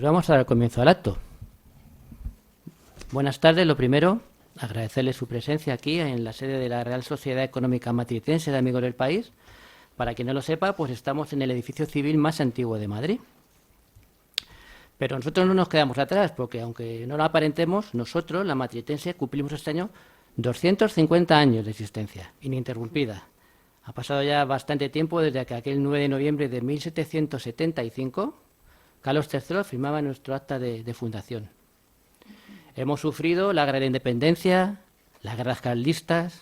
Vamos a dar comienzo al acto. Buenas tardes. Lo primero, agradecerle su presencia aquí en la sede de la Real Sociedad Económica Matritense de Amigos del País. Para quien no lo sepa, pues estamos en el edificio civil más antiguo de Madrid. Pero nosotros no nos quedamos atrás, porque aunque no lo aparentemos, nosotros, la Matritense, cumplimos este año 250 años de existencia, ininterrumpida. Ha pasado ya bastante tiempo desde que aquel 9 de noviembre de 1775... Carlos III firmaba nuestro acta de fundación. Hemos sufrido la Guerra de Independencia, las guerras carlistas,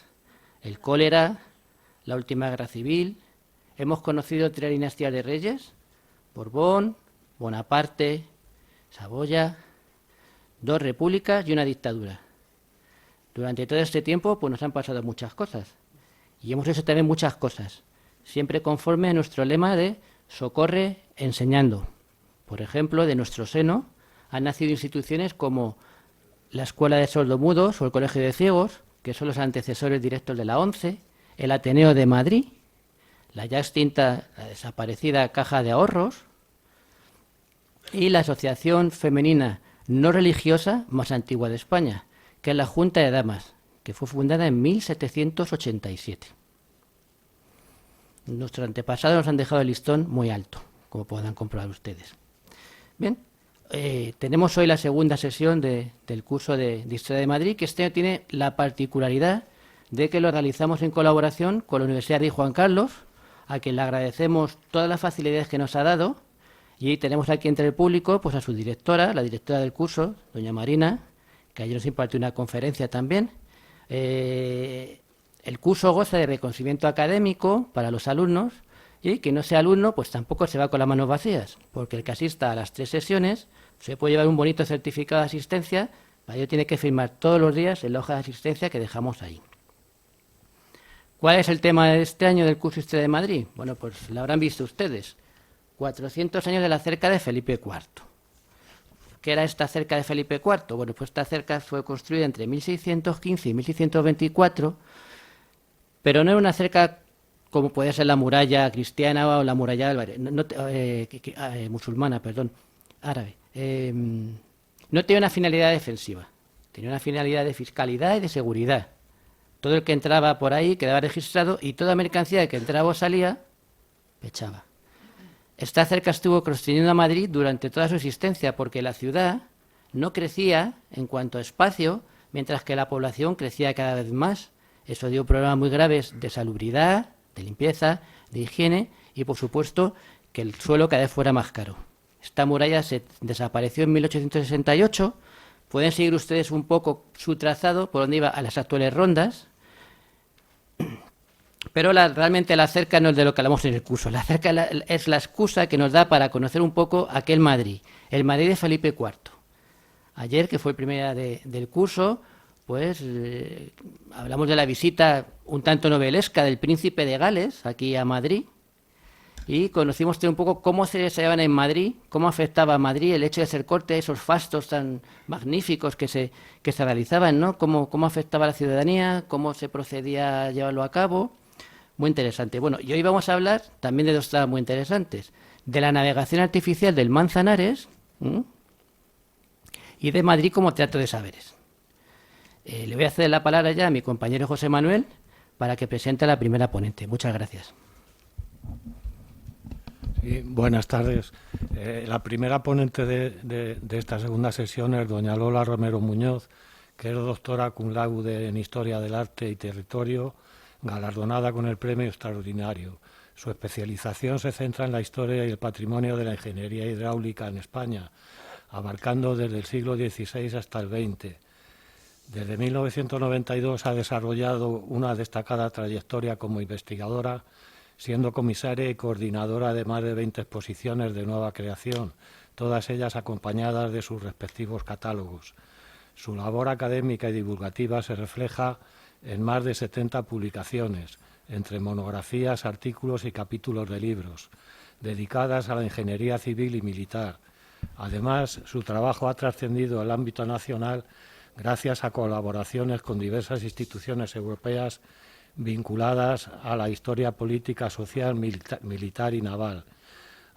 el cólera, la última guerra civil. Hemos conocido 3 dinastías de reyes: Borbón, Bonaparte, Saboya, 2 repúblicas y una dictadura. Durante todo este tiempo pues nos han pasado muchas cosas. Y hemos hecho también muchas cosas, siempre conforme a nuestro lema de socorre enseñando. Por ejemplo, de nuestro seno han nacido instituciones como la Escuela de Sordomudos o el Colegio de Ciegos, que son los antecesores directos de la ONCE, el Ateneo de Madrid, la ya extinta, la desaparecida Caja de Ahorros, y la asociación femenina no religiosa más antigua de España, que es la Junta de Damas, que fue fundada en 1787. Nuestros antepasados nos han dejado el listón muy alto, como podrán comprobar ustedes. Bien, tenemos hoy la segunda sesión del curso de Historia de Madrid, que este año tiene la particularidad de que lo realizamos en colaboración con la Universidad de Juan Carlos, a quien le agradecemos todas las facilidades que nos ha dado, y tenemos aquí entre el público pues a su directora, la directora del curso, doña Marina, que ayer nos impartió una conferencia también. El curso goza de reconocimiento académico para los alumnos, y quien no sea alumno pues tampoco se va con las manos vacías, porque el que asista a las 3 sesiones se puede llevar un bonito certificado de asistencia. Para ello tiene que firmar todos los días en la hoja de asistencia que dejamos ahí. ¿Cuál es el tema de este año del curso Historia de Madrid? Bueno, pues lo habrán visto ustedes. 400 años de la cerca de Felipe IV. ¿Qué era esta cerca de Felipe IV? Bueno, pues esta cerca fue construida entre 1615 y 1624, pero no era una cerca como puede ser la muralla cristiana o la muralla musulmana, árabe. No tenía una finalidad defensiva, tenía una finalidad de fiscalidad y de seguridad. Todo el que entraba por ahí quedaba registrado y toda mercancía que entraba o salía, pechaba. Esta cerca estuvo construyendo a Madrid durante toda su existencia, porque la ciudad no crecía en cuanto a espacio, mientras que la población crecía cada vez más. Eso dio problemas muy graves de salubridad, de limpieza, de higiene y, por supuesto, que el suelo cada vez fuera más caro. Esta muralla se desapareció en 1868. Pueden seguir ustedes un poco su trazado por donde iba a las actuales rondas, pero realmente la cerca no es de lo que hablamos en el curso. La cerca es la excusa que nos da para conocer un poco aquel Madrid, el Madrid de Felipe IV. Ayer, que fue el primer día del curso, pues hablamos de la visita un tanto novelesca del príncipe de Gales aquí a Madrid, y conocimos un poco cómo se desarrollaban en Madrid, cómo afectaba a Madrid el hecho de ser corte, esos fastos tan magníficos que se realizaban, ¿no? Cómo afectaba a la ciudadanía, cómo se procedía a llevarlo a cabo. Muy interesante. Bueno, y hoy vamos a hablar también de 2 temas muy interesantes: de la navegación artificial del Manzanares, y de Madrid como teatro de saberes. Le voy a ceder la palabra ya a mi compañero José Manuel para que presente a la primera ponente. Muchas gracias. Sí, buenas tardes. La primera ponente de esta segunda sesión es doña Lola Romero Muñoz, que es doctora cum laude en Historia del Arte y Territorio, galardonada con el Premio Extraordinario. Su especialización se centra en la historia y el patrimonio de la ingeniería hidráulica en España, abarcando desde el siglo XVI hasta el XX. Desde 1992 ha desarrollado una destacada trayectoria como investigadora, siendo comisaria y coordinadora de más de 20 exposiciones de nueva creación, todas ellas acompañadas de sus respectivos catálogos. Su labor académica y divulgativa se refleja en más de 70 publicaciones, entre monografías, artículos y capítulos de libros, dedicadas a la ingeniería civil y militar. Además, su trabajo ha trascendido el ámbito nacional gracias a colaboraciones con diversas instituciones europeas vinculadas a la historia política, social, militar y naval.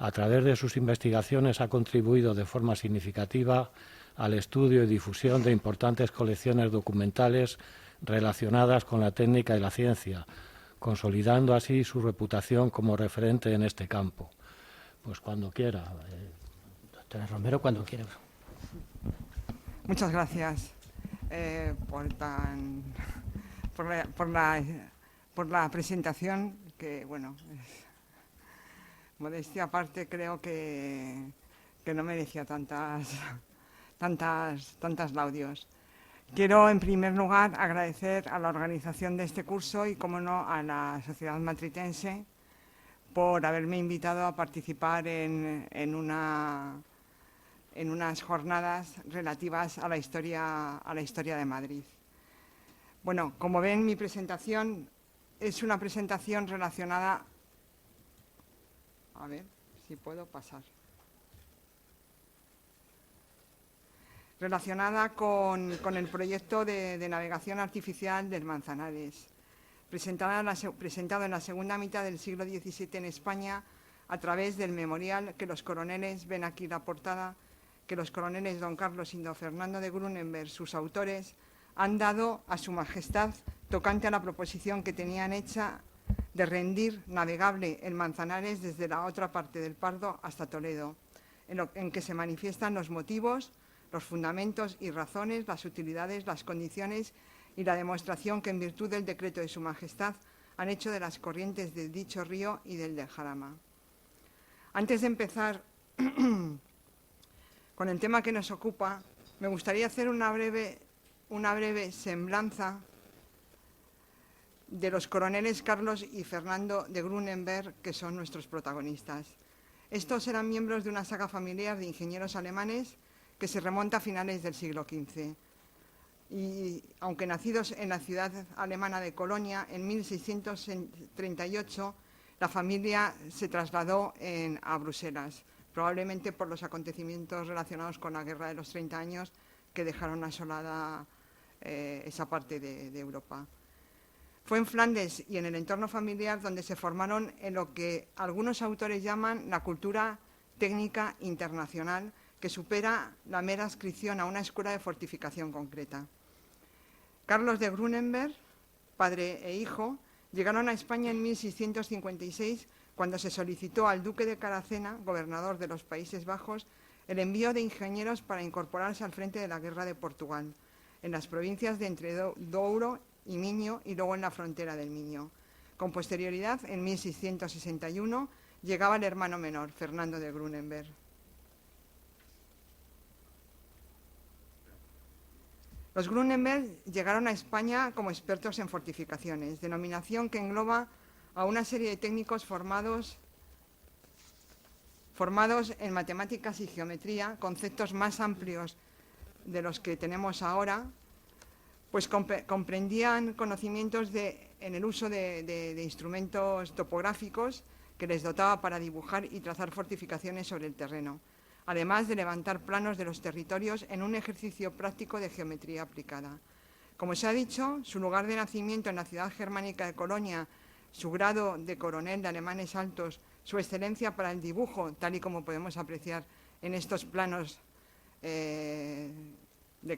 A través de sus investigaciones ha contribuido de forma significativa al estudio y difusión de importantes colecciones documentales relacionadas con la técnica y la ciencia, consolidando así su reputación como referente en este campo. Pues cuando quiera. Doctora Romero, cuando quiera. Muchas gracias por la presentación, que, bueno, modestia aparte, creo que no merecía tantas laudios. Quiero, en primer lugar, agradecer a la organización de este curso y, como no, a la Sociedad Matritense por haberme invitado a participar en unas jornadas relativas a la historia de Madrid. Bueno, como ven, mi presentación es una presentación relacionada... A ver si puedo pasar. Relacionada con el proyecto de navegación artificial del Manzanares, presentado en la segunda mitad del siglo XVII en España a través del memorial que los coroneles, ven aquí la portada, que los coroneles don Carlos y don Fernando de Grunenberg, sus autores, han dado a su majestad tocante a la proposición que tenían hecha de rendir navegable el Manzanares desde la otra parte del Pardo hasta Toledo, en que se manifiestan los motivos, los fundamentos y razones, las utilidades, las condiciones y la demostración que en virtud del decreto de su majestad han hecho de las corrientes del dicho río y del Jarama. Antes de empezar con el tema que nos ocupa, me gustaría hacer una breve semblanza de los coroneles Carlos y Fernando de Grunenberg, que son nuestros protagonistas. Estos eran miembros de una saga familiar de ingenieros alemanes que se remonta a finales del siglo XV. Y aunque nacidos en la ciudad alemana de Colonia, en 1638 la familia se trasladó a Bruselas, probablemente por los acontecimientos relacionados con la Guerra de los 30 años que dejaron asolada esa parte de Europa. Fue en Flandes y en el entorno familiar donde se formaron en lo que algunos autores llaman la cultura técnica internacional, que supera la mera adscripción a una escuela de fortificación concreta. Carlos de Grunenberg, padre e hijo, llegaron a España en 1656, cuando se solicitó al duque de Caracena, gobernador de los Países Bajos, el envío de ingenieros para incorporarse al frente de la guerra de Portugal, en las provincias de entre Douro y Miño y luego en la frontera del Miño. Con posterioridad, en 1661, llegaba el hermano menor, Fernando de Grunenberg. Los Grunenberg llegaron a España como expertos en fortificaciones, denominación que engloba a una serie de técnicos formados en matemáticas y geometría, conceptos más amplios de los que tenemos ahora, pues comprendían conocimientos en el uso de instrumentos topográficos que les dotaba para dibujar y trazar fortificaciones sobre el terreno, además de levantar planos de los territorios en un ejercicio práctico de geometría aplicada. Como se ha dicho, su lugar de nacimiento en la ciudad germánica de Colonia, su grado de coronel de alemanes altos, su excelencia para el dibujo, tal y como podemos apreciar en estos planos de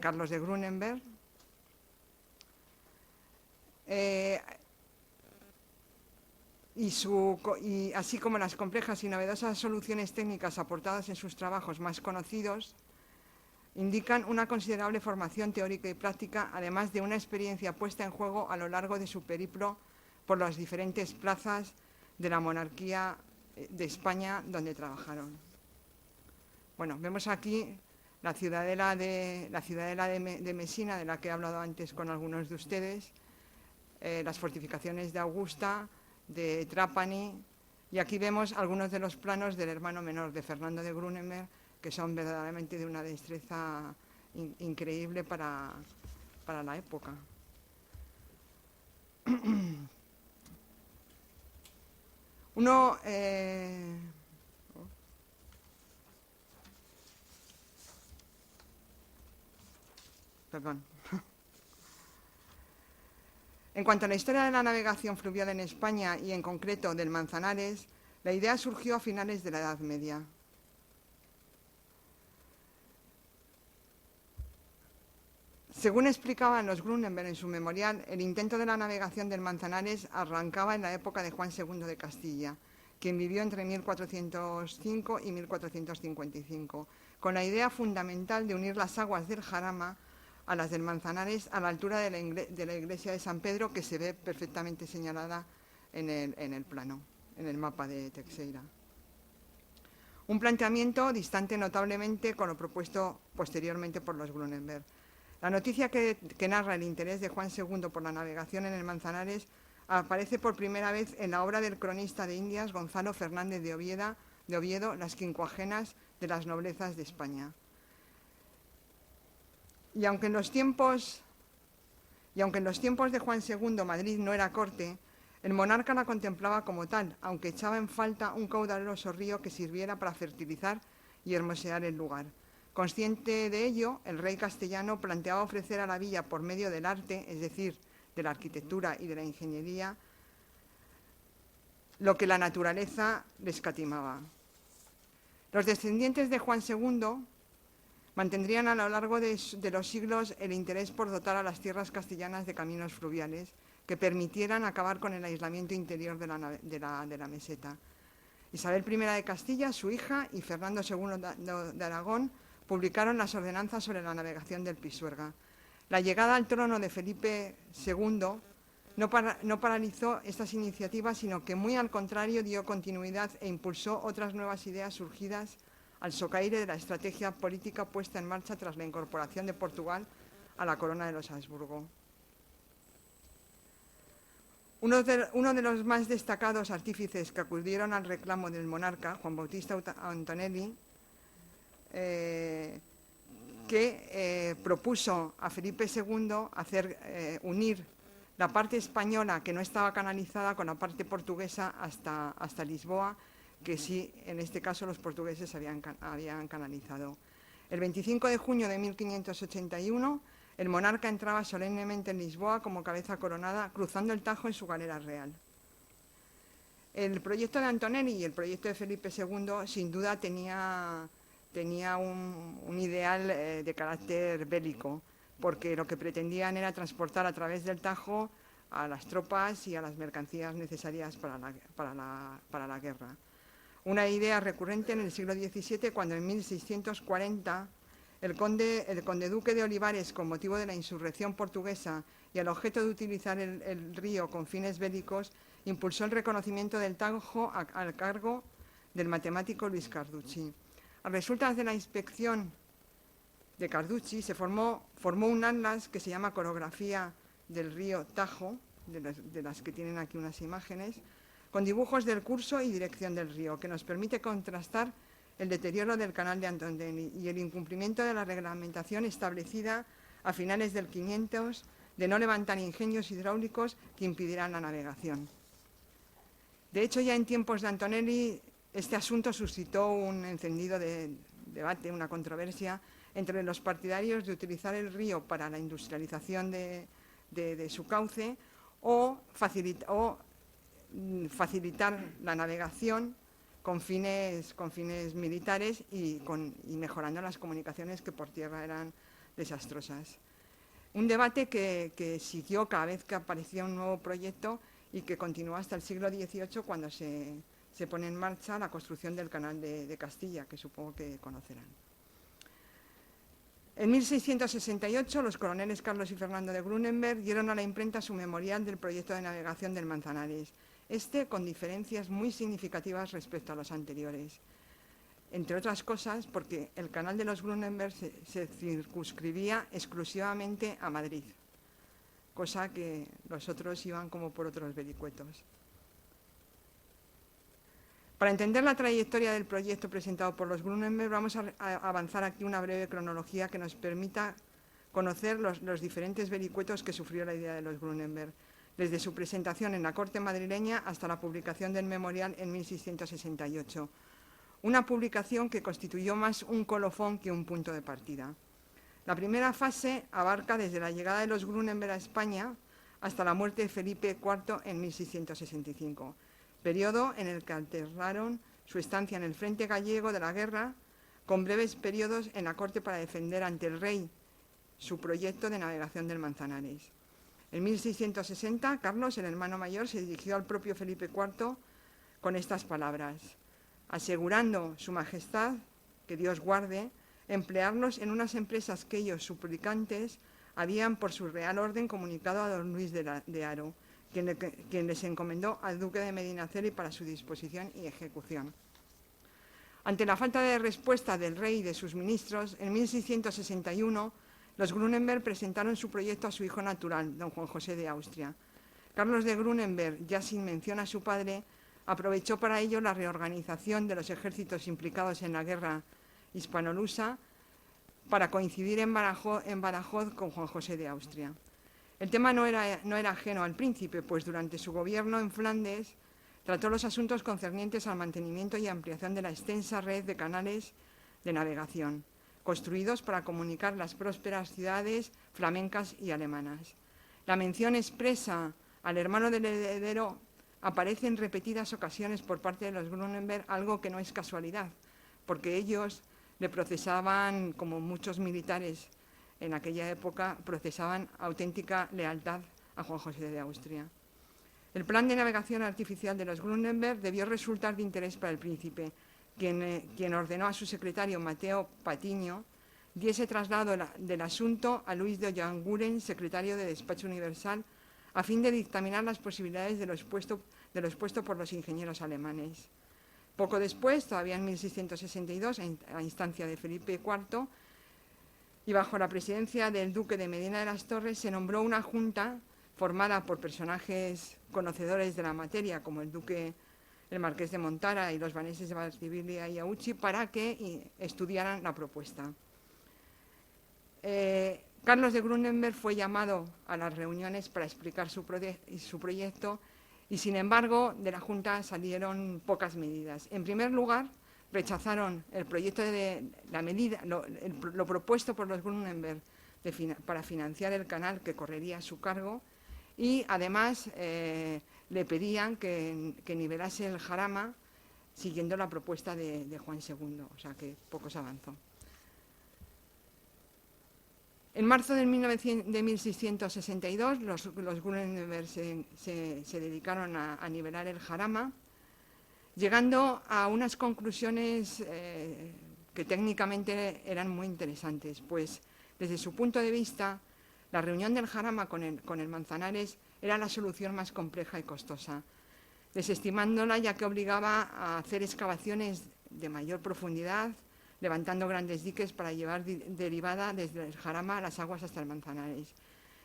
Carlos de Grunenberg, y así como las complejas y novedosas soluciones técnicas aportadas en sus trabajos más conocidos, indican una considerable formación teórica y práctica, además de una experiencia puesta en juego a lo largo de su periplo por las diferentes plazas de la monarquía de España donde trabajaron. Bueno, vemos aquí la ciudadela de Mesina, de la que he hablado antes con algunos de ustedes, las fortificaciones de Augusta, de Trapani, y aquí vemos algunos de los planos del hermano menor de Fernando de Grunenberg, que son verdaderamente de una destreza increíble para la época. En cuanto a la historia de la navegación fluvial en España y en concreto del Manzanares, La idea surgió a finales de la Edad Media. Según explicaban los Grunenberg en su memorial, el intento de la navegación del Manzanares arrancaba en la época de Juan II de Castilla, quien vivió entre 1405 y 1455, con la idea fundamental de unir las aguas del Jarama a las del Manzanares a la altura de la iglesia de San Pedro, que se ve perfectamente señalada en el plano, en el mapa de Teixeira. Un planteamiento distante notablemente con lo propuesto posteriormente por los Grunenberg. La noticia que narra el interés de Juan II por la navegación en el Manzanares aparece por primera vez en la obra del cronista de Indias Gonzalo Fernández de Oviedo, Las quincuagenas de las noblezas de España. Y aunque en los tiempos de Juan II Madrid no era corte, el monarca la contemplaba como tal, aunque echaba en falta un caudaloso río que sirviera para fertilizar y hermosear el lugar. Consciente de ello, el rey castellano planteaba ofrecer a la villa por medio del arte, es decir, de la arquitectura y de la ingeniería, lo que la naturaleza le escatimaba. Los descendientes de Juan II mantendrían a lo largo de los siglos el interés por dotar a las tierras castellanas de caminos fluviales que permitieran acabar con el aislamiento interior de la meseta. Isabel I de Castilla, su hija, y Fernando II de Aragón publicaron las ordenanzas sobre la navegación del Pisuerga. La llegada al trono de Felipe II no paralizó estas iniciativas, sino que muy al contrario dio continuidad e impulsó otras nuevas ideas surgidas al socaire de la estrategia política puesta en marcha tras la incorporación de Portugal a la corona de los Habsburgo. Uno de los más destacados artífices que acudieron al reclamo del monarca, Juan Bautista Antonelli, que propuso a Felipe II unir la parte española que no estaba canalizada con la parte portuguesa hasta Lisboa, que sí, en este caso los portugueses habían canalizado. El 25 de junio de 1581, el monarca entraba solemnemente en Lisboa como cabeza coronada, cruzando el Tajo en su galera real. El proyecto de Antonelli y el proyecto de Felipe II, sin duda, tenía un ideal de carácter bélico, porque lo que pretendían era transportar a través del Tajo a las tropas y a las mercancías necesarias para la guerra. Una idea recurrente en el siglo XVII, cuando en 1640 el conde duque de Olivares, con motivo de la insurrección portuguesa y al objeto de utilizar el río con fines bélicos, impulsó el reconocimiento del Tajo al cargo del matemático Luis Carducci. A resultas de la inspección de Carducci se formó un atlas que se llama Corografía del río Tajo, de las que tienen aquí unas imágenes, con dibujos del curso y dirección del río, que nos permite contrastar el deterioro del canal de Antonelli y el incumplimiento de la reglamentación establecida a finales del 500 de no levantar ingenios hidráulicos que impidieran la navegación. De hecho, ya en tiempos de Antonelli, este asunto suscitó un encendido debate, una controversia entre los partidarios de utilizar el río para la industrialización de su cauce o facilitar la navegación con fines militares y mejorando las comunicaciones, que por tierra eran desastrosas. Un debate que siguió cada vez que aparecía un nuevo proyecto y que continuó hasta el siglo XVIII, cuando se pone en marcha la construcción del Canal de Castilla, que supongo que conocerán. En 1668, los coroneles Carlos y Fernando de Grunenberg dieron a la imprenta su memorial del proyecto de navegación del Manzanares, con diferencias muy significativas respecto a los anteriores. Entre otras cosas, porque el canal de los Grunenberg se circunscribía exclusivamente a Madrid, cosa que los otros iban como por otros vericuetos. Para entender la trayectoria del proyecto presentado por los Grunenberg, vamos a avanzar aquí una breve cronología que nos permita conocer los diferentes vericuetos que sufrió la idea de los Grunenberg, desde su presentación en la corte madrileña hasta la publicación del memorial en 1668. Una publicación que constituyó más un colofón que un punto de partida. La primera fase abarca desde la llegada de los Grunenberg a España hasta la muerte de Felipe IV en 1665. periodo en el que alternaron su estancia en el frente gallego de la guerra con breves periodos en la corte para defender ante el rey su proyecto de navegación del Manzanares. En 1660, Carlos, el hermano mayor, se dirigió al propio Felipe IV con estas palabras: asegurando su majestad, que Dios guarde, emplearlos en unas empresas que ellos, suplicantes, habían por su real orden comunicado a don Luis de Haro, quien les encomendó al duque de Medinaceli para su disposición y ejecución. Ante la falta de respuesta del rey y de sus ministros, en 1661 los Grunenberg presentaron su proyecto a su hijo natural, don Juan José de Austria. Carlos de Grunenberg, ya sin mención a su padre, aprovechó para ello la reorganización de los ejércitos implicados en la guerra hispano-lusa para coincidir en Badajoz con Juan José de Austria. El tema no era ajeno al príncipe, pues durante su gobierno en Flandes trató los asuntos concernientes al mantenimiento y ampliación de la extensa red de canales de navegación, construidos para comunicar las prósperas ciudades flamencas y alemanas. La mención expresa al hermano del heredero aparece en repetidas ocasiones por parte de los Grunenberg, algo que no es casualidad, porque ellos le procesaban, como muchos militares en aquella época, procesaban auténtica lealtad a Juan José de Austria. El plan de navegación artificial de los Grunenberg debió resultar de interés para el príncipe, quien ordenó a su secretario Mateo Patiño diese traslado del asunto a Luis de Ollanguren, secretario de Despacho Universal, a fin de dictaminar las posibilidades de lo expuesto por los ingenieros alemanes. Poco después, todavía en 1662, a instancia de Felipe IV, y bajo la presidencia del duque de Medina de las Torres, se nombró una junta formada por personajes conocedores de la materia, como el marqués de Montara y los vaneses de Valdivilia y Auchi, para que estudiaran la propuesta. Carlos de Grunenberg fue llamado a las reuniones para explicar su proyecto y, sin embargo, de la Junta salieron pocas medidas. En primer lugar, rechazaron el proyecto de la medida, lo propuesto por los Grunenberg para financiar el canal que correría a su cargo, y además le pedían que nivelase el Jarama siguiendo la propuesta de Juan II, o sea que poco se avanzó. En marzo de 1662 los Grunenberg se dedicaron a nivelar el Jarama, llegando a unas conclusiones que técnicamente eran muy interesantes, pues desde su punto de vista la reunión del Jarama con el Manzanares era la solución más compleja y costosa, desestimándola ya que obligaba a hacer excavaciones de mayor profundidad, levantando grandes diques para llevar derivada desde el Jarama a las aguas hasta el Manzanares.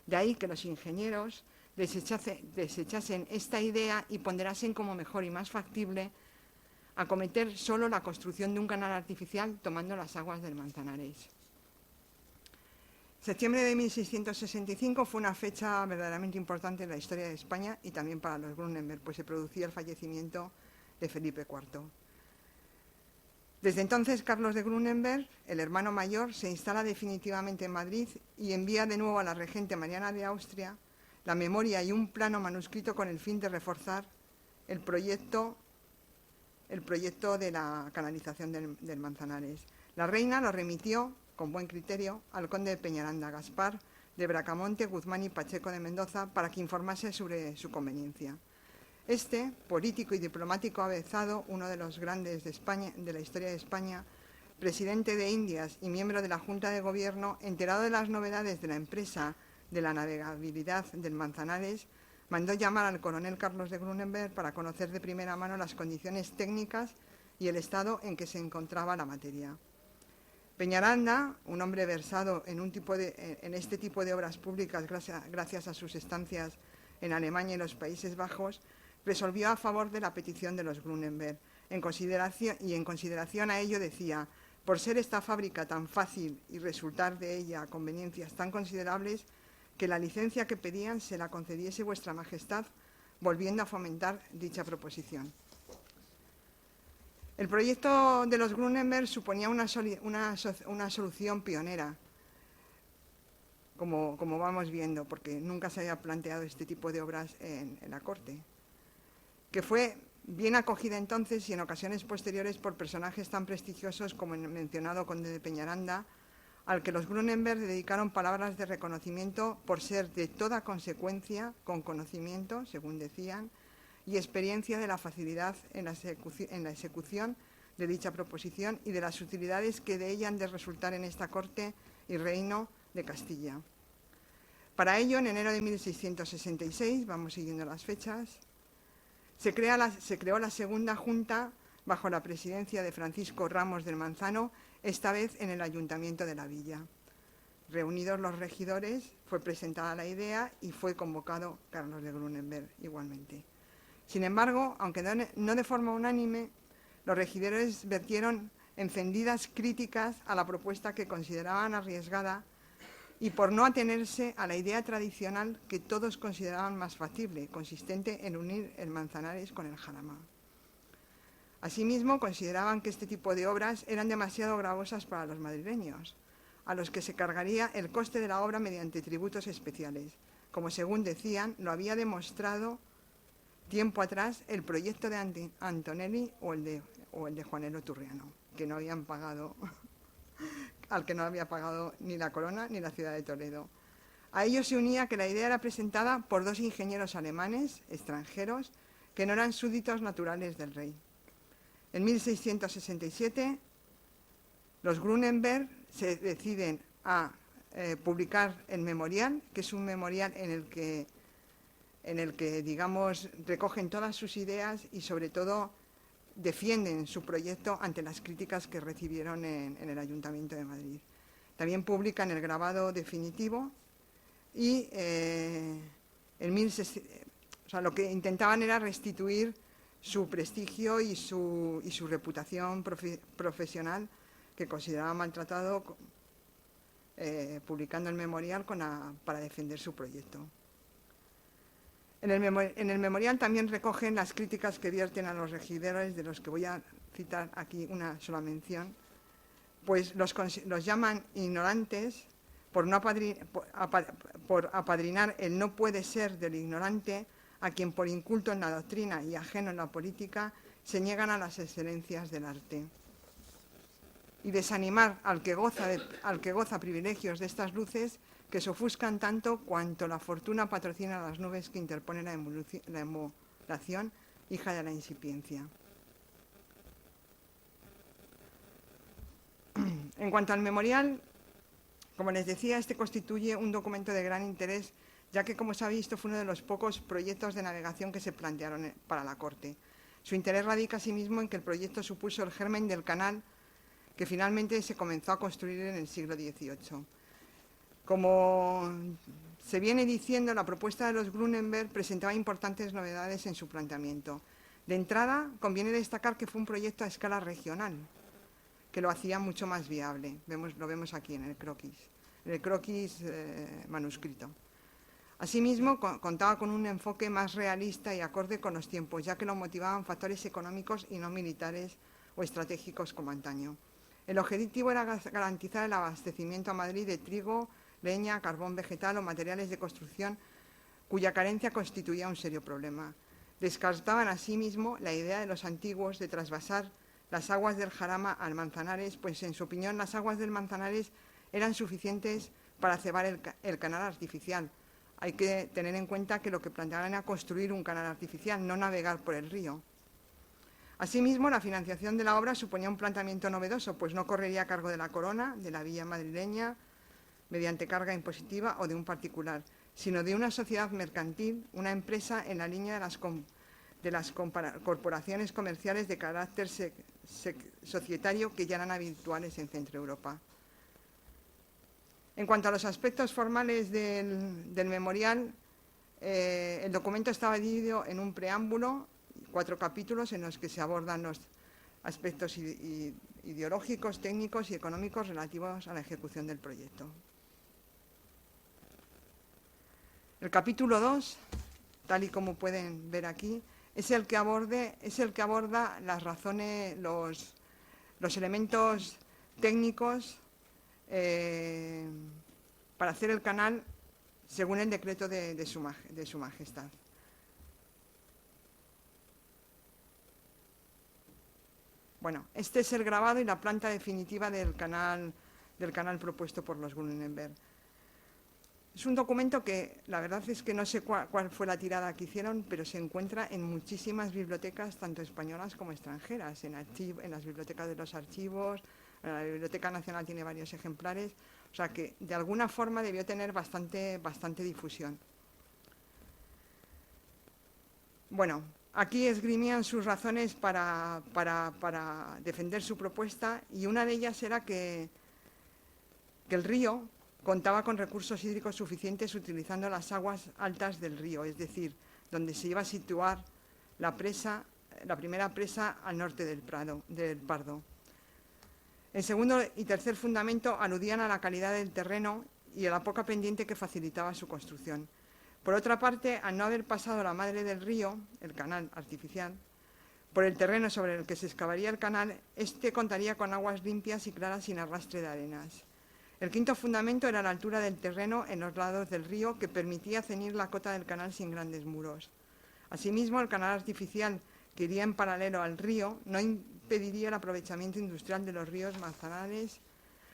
De ahí que los ingenieros desechasen esta idea y ponderasen como mejor y más factible acometer solo la construcción de un canal artificial tomando las aguas del Manzanares. Septiembre de 1665 fue una fecha verdaderamente importante en la historia de España y también para los Grunenberg, pues se producía el fallecimiento de Felipe IV. Desde entonces, Carlos de Grunenberg, el hermano mayor, se instala definitivamente en Madrid y envía de nuevo a la regente Mariana de Austria la memoria y un plano manuscrito con el fin de reforzar el proyecto de la canalización del Manzanares. La reina lo remitió, con buen criterio, al conde de Peñaranda, Gaspar de Bracamonte, Guzmán y Pacheco de Mendoza, para que informase sobre su conveniencia. Este, político y diplomático avezado, uno de los grandes de España, de la historia de España, presidente de Indias y miembro de la Junta de Gobierno, enterado de las novedades de la empresa de la navegabilidad del Manzanares, mandó llamar al coronel Carlos de Grunenberg para conocer de primera mano las condiciones técnicas y el estado en que se encontraba la materia. Peñaranda, un hombre versado en este tipo de obras públicas gracias a sus estancias en Alemania y los Países Bajos, resolvió a favor de la petición de los Grunenberg. En consideración a ello decía: por ser esta fábrica tan fácil y resultar de ella conveniencias tan considerables, que la licencia que pedían se la concediese vuestra majestad, volviendo a fomentar dicha proposición. El proyecto de los Grunenberg suponía una solución pionera, como vamos viendo, porque nunca se había planteado este tipo de obras en la corte, que fue bien acogida entonces y en ocasiones posteriores por personajes tan prestigiosos como el mencionado conde de Peñaranda, al que los Grunenberg dedicaron palabras de reconocimiento por ser de toda consecuencia, con conocimiento, según decían, y experiencia de la facilidad en la ejecución de dicha proposición y de las utilidades que de ella han de resultar en esta corte y reino de Castilla. Para ello, en enero de 1666, vamos siguiendo las fechas, se creó la segunda junta bajo la presidencia de Francisco Ramos del Manzano, esta vez en el Ayuntamiento de la Villa. Reunidos los regidores, fue presentada la idea y fue convocado Carlos de Grunenberg igualmente. Sin embargo, aunque no de forma unánime, los regidores vertieron encendidas críticas a la propuesta que consideraban arriesgada y por no atenerse a la idea tradicional que todos consideraban más factible, consistente en unir el Manzanares con el Jarama. Asimismo, consideraban que este tipo de obras eran demasiado gravosas para los madrileños, a los que se cargaría el coste de la obra mediante tributos especiales, como según decían, lo había demostrado tiempo atrás el proyecto de Antonelli o el de Juanelo Turriano, que no habían pagado, al que no había pagado ni la corona ni la ciudad de Toledo. A ello se unía que la idea era presentada por dos ingenieros alemanes, extranjeros, que no eran súbditos naturales del rey. En 1667, los Grunenberg se deciden a publicar el memorial, que es un memorial en el que, digamos, recogen todas sus ideas y, sobre todo, defienden su proyecto ante las críticas que recibieron en el Ayuntamiento de Madrid. También publican el grabado definitivo y lo que intentaban era restituir su prestigio y su reputación profesional, que consideraba maltratado, publicando el memorial para defender su proyecto. En el memorial también recogen las críticas que vierten a los regidores, de los que voy a citar aquí una sola mención, pues los llaman ignorantes por apadrinar el no puede ser del ignorante, a quien por inculto en la doctrina y ajeno en la política se niegan a las excelencias del arte. Y desanimar al que goza privilegios de estas luces que se ofuscan tanto cuanto la fortuna patrocina las nubes que interpone la emulación, hija de la incipiencia. En cuanto al memorial, como les decía, este constituye un documento de gran interés, ya que, como se ha visto, fue uno de los pocos proyectos de navegación que se plantearon para la corte. Su interés radica asimismo en que el proyecto supuso el germen del canal que finalmente se comenzó a construir en el siglo XVIII. Como se viene diciendo, la propuesta de los Grunenberg presentaba importantes novedades en su planteamiento. De entrada, conviene destacar que fue un proyecto a escala regional, que lo hacía mucho más viable. Lo vemos aquí en el croquis manuscrito. Asimismo, contaba con un enfoque más realista y acorde con los tiempos, ya que lo motivaban factores económicos y no militares o estratégicos como antaño. El objetivo era garantizar el abastecimiento a Madrid de trigo, leña, carbón vegetal o materiales de construcción, cuya carencia constituía un serio problema. Descartaban asimismo la idea de los antiguos de trasvasar las aguas del Jarama al Manzanares, pues en su opinión las aguas del Manzanares eran suficientes para cebar el canal artificial. Hay que tener en cuenta que lo que planteaban era construir un canal artificial, no navegar por el río. Asimismo, la financiación de la obra suponía un planteamiento novedoso, pues no correría a cargo de la corona, de la villa madrileña, mediante carga impositiva o de un particular, sino de una sociedad mercantil, una empresa en la línea de las corporaciones comerciales de carácter societario que ya eran habituales en Centro Europa. En cuanto a los aspectos formales del memorial, el documento estaba dividido en un preámbulo, 4 capítulos en los que se abordan los aspectos ideológicos, técnicos y económicos relativos a la ejecución del proyecto. El capítulo 2, tal y como pueden ver aquí, es el que aborda las razones, los elementos técnicos para hacer el canal según el decreto de su Majestad. Bueno, este es el grabado y la planta definitiva del canal propuesto por los Grunenberg. Es un documento que la verdad es que no sé cuál fue la tirada que hicieron, pero se encuentra en muchísimas bibliotecas, tanto españolas como extranjeras, en las bibliotecas de los archivos, la Biblioteca Nacional tiene varios ejemplares, o sea que de alguna forma debió tener bastante difusión. Bueno, aquí esgrimían sus razones para defender su propuesta, y una de ellas era que el río contaba con recursos hídricos suficientes utilizando las aguas altas del río, es decir, donde se iba a situar la primera presa al norte del Pardo. El segundo y tercer fundamento aludían a la calidad del terreno y a la poca pendiente que facilitaba su construcción. Por otra parte, al no haber pasado la madre del río, el canal artificial, por el terreno sobre el que se excavaría el canal, este contaría con aguas limpias y claras sin arrastre de arenas. El quinto fundamento era la altura del terreno en los lados del río, que permitía ceñir la cota del canal sin grandes muros. Asimismo, el canal artificial, que iría en paralelo al río, no impediría el aprovechamiento industrial de los ríos Manzanares,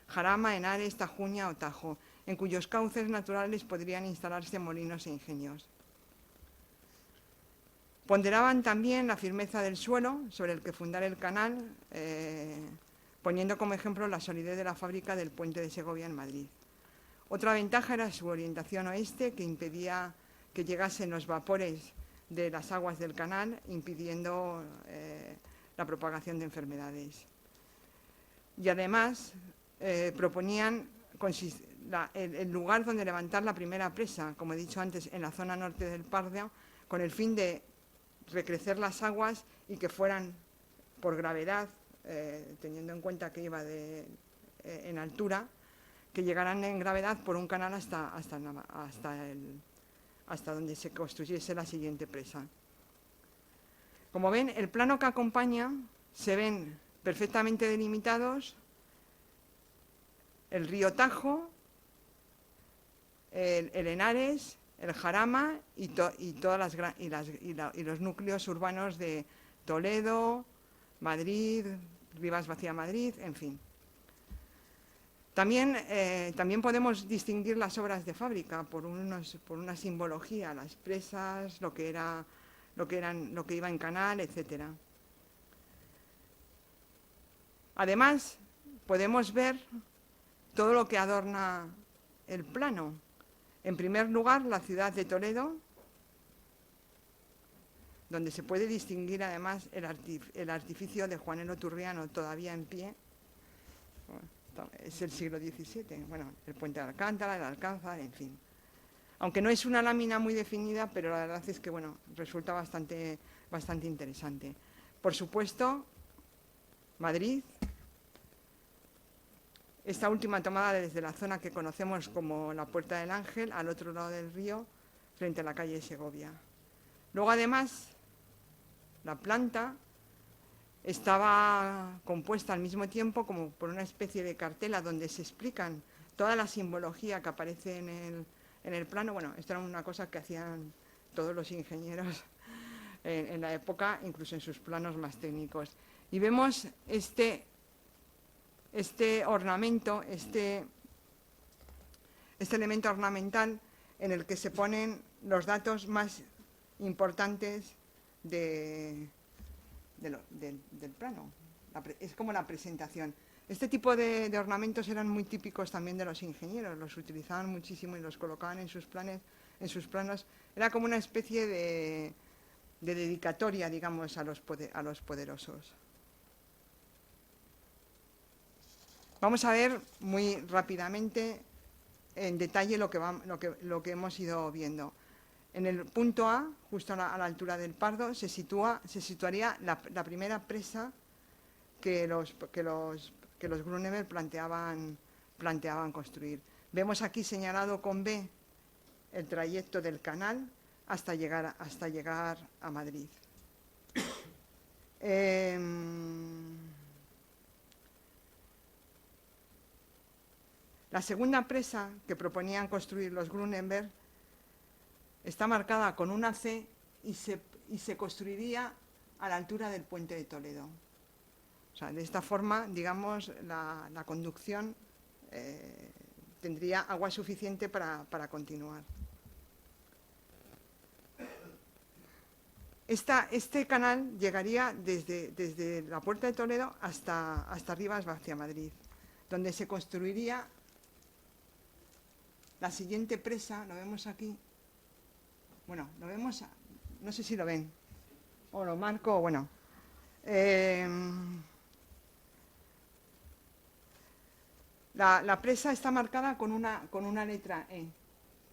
Jarama, Henares, Tajuña o Tajo, en cuyos cauces naturales podrían instalarse molinos e ingenios. Ponderaban también la firmeza del suelo sobre el que fundar el canal, poniendo como ejemplo la solidez de la fábrica del puente de Segovia en Madrid. Otra ventaja era su orientación oeste, que impedía que llegasen los vapores de las aguas del canal, impidiendo la propagación de enfermedades. Y además proponían el lugar donde levantar la primera presa, como he dicho antes, en la zona norte del Pardo, con el fin de recrecer las aguas y que fueran por gravedad, teniendo en cuenta que iba en altura, que llegaran en gravedad por un canal hasta donde se construyese la siguiente presa. Como ven, el plano que acompaña se ven perfectamente delimitados el río Tajo, el Henares, el Jarama y los núcleos urbanos de Toledo, Madrid, Rivas Vacía Madrid, en fin. También podemos distinguir las obras de fábrica por una simbología, las presas, lo que iba en canal, etcétera. Además, podemos ver todo lo que adorna el plano. En primer lugar, la ciudad de Toledo, donde se puede distinguir además el artificio de Juanelo Turriano todavía en pie. Es el siglo XVII, bueno, el puente de Alcántara, el Alcázar, en fin. Aunque no es una lámina muy definida, pero la verdad es que, bueno, resulta bastante interesante. Por supuesto, Madrid, esta última tomada desde la zona que conocemos como la Puerta del Ángel, al otro lado del río, frente a la calle Segovia. Luego, además, la planta estaba compuesta al mismo tiempo como por una especie de cartela donde se explican toda la simbología que aparece en el plano. Bueno, esto era una cosa que hacían todos los ingenieros en la época, incluso en sus planos más técnicos. Y vemos este ornamento, este elemento ornamental en el que se ponen los datos más importantes del plano. Es como la presentación. Este tipo de ornamentos eran muy típicos también de los ingenieros, los utilizaban muchísimo y los colocaban en sus planos. Era como una especie de dedicatoria, digamos, a los poderosos. Vamos a ver muy rápidamente, en detalle, lo que hemos ido viendo. En el punto A, justo a la altura del Pardo, se situaría la primera presa que los Grunenberg planteaban construir. Vemos aquí señalado con B el trayecto del canal hasta llegar a Madrid. La segunda presa que proponían construir los Grunenberg está marcada con una C y se construiría a la altura del puente de Toledo. O sea, de esta forma, digamos, la conducción tendría agua suficiente para continuar. Este canal llegaría desde la Puerta de Toledo hasta Rivas hacia Madrid, donde se construiría la siguiente presa. Lo vemos aquí. Bueno, lo vemos, no sé si lo ven, o lo marco, bueno. La presa está marcada con una letra E,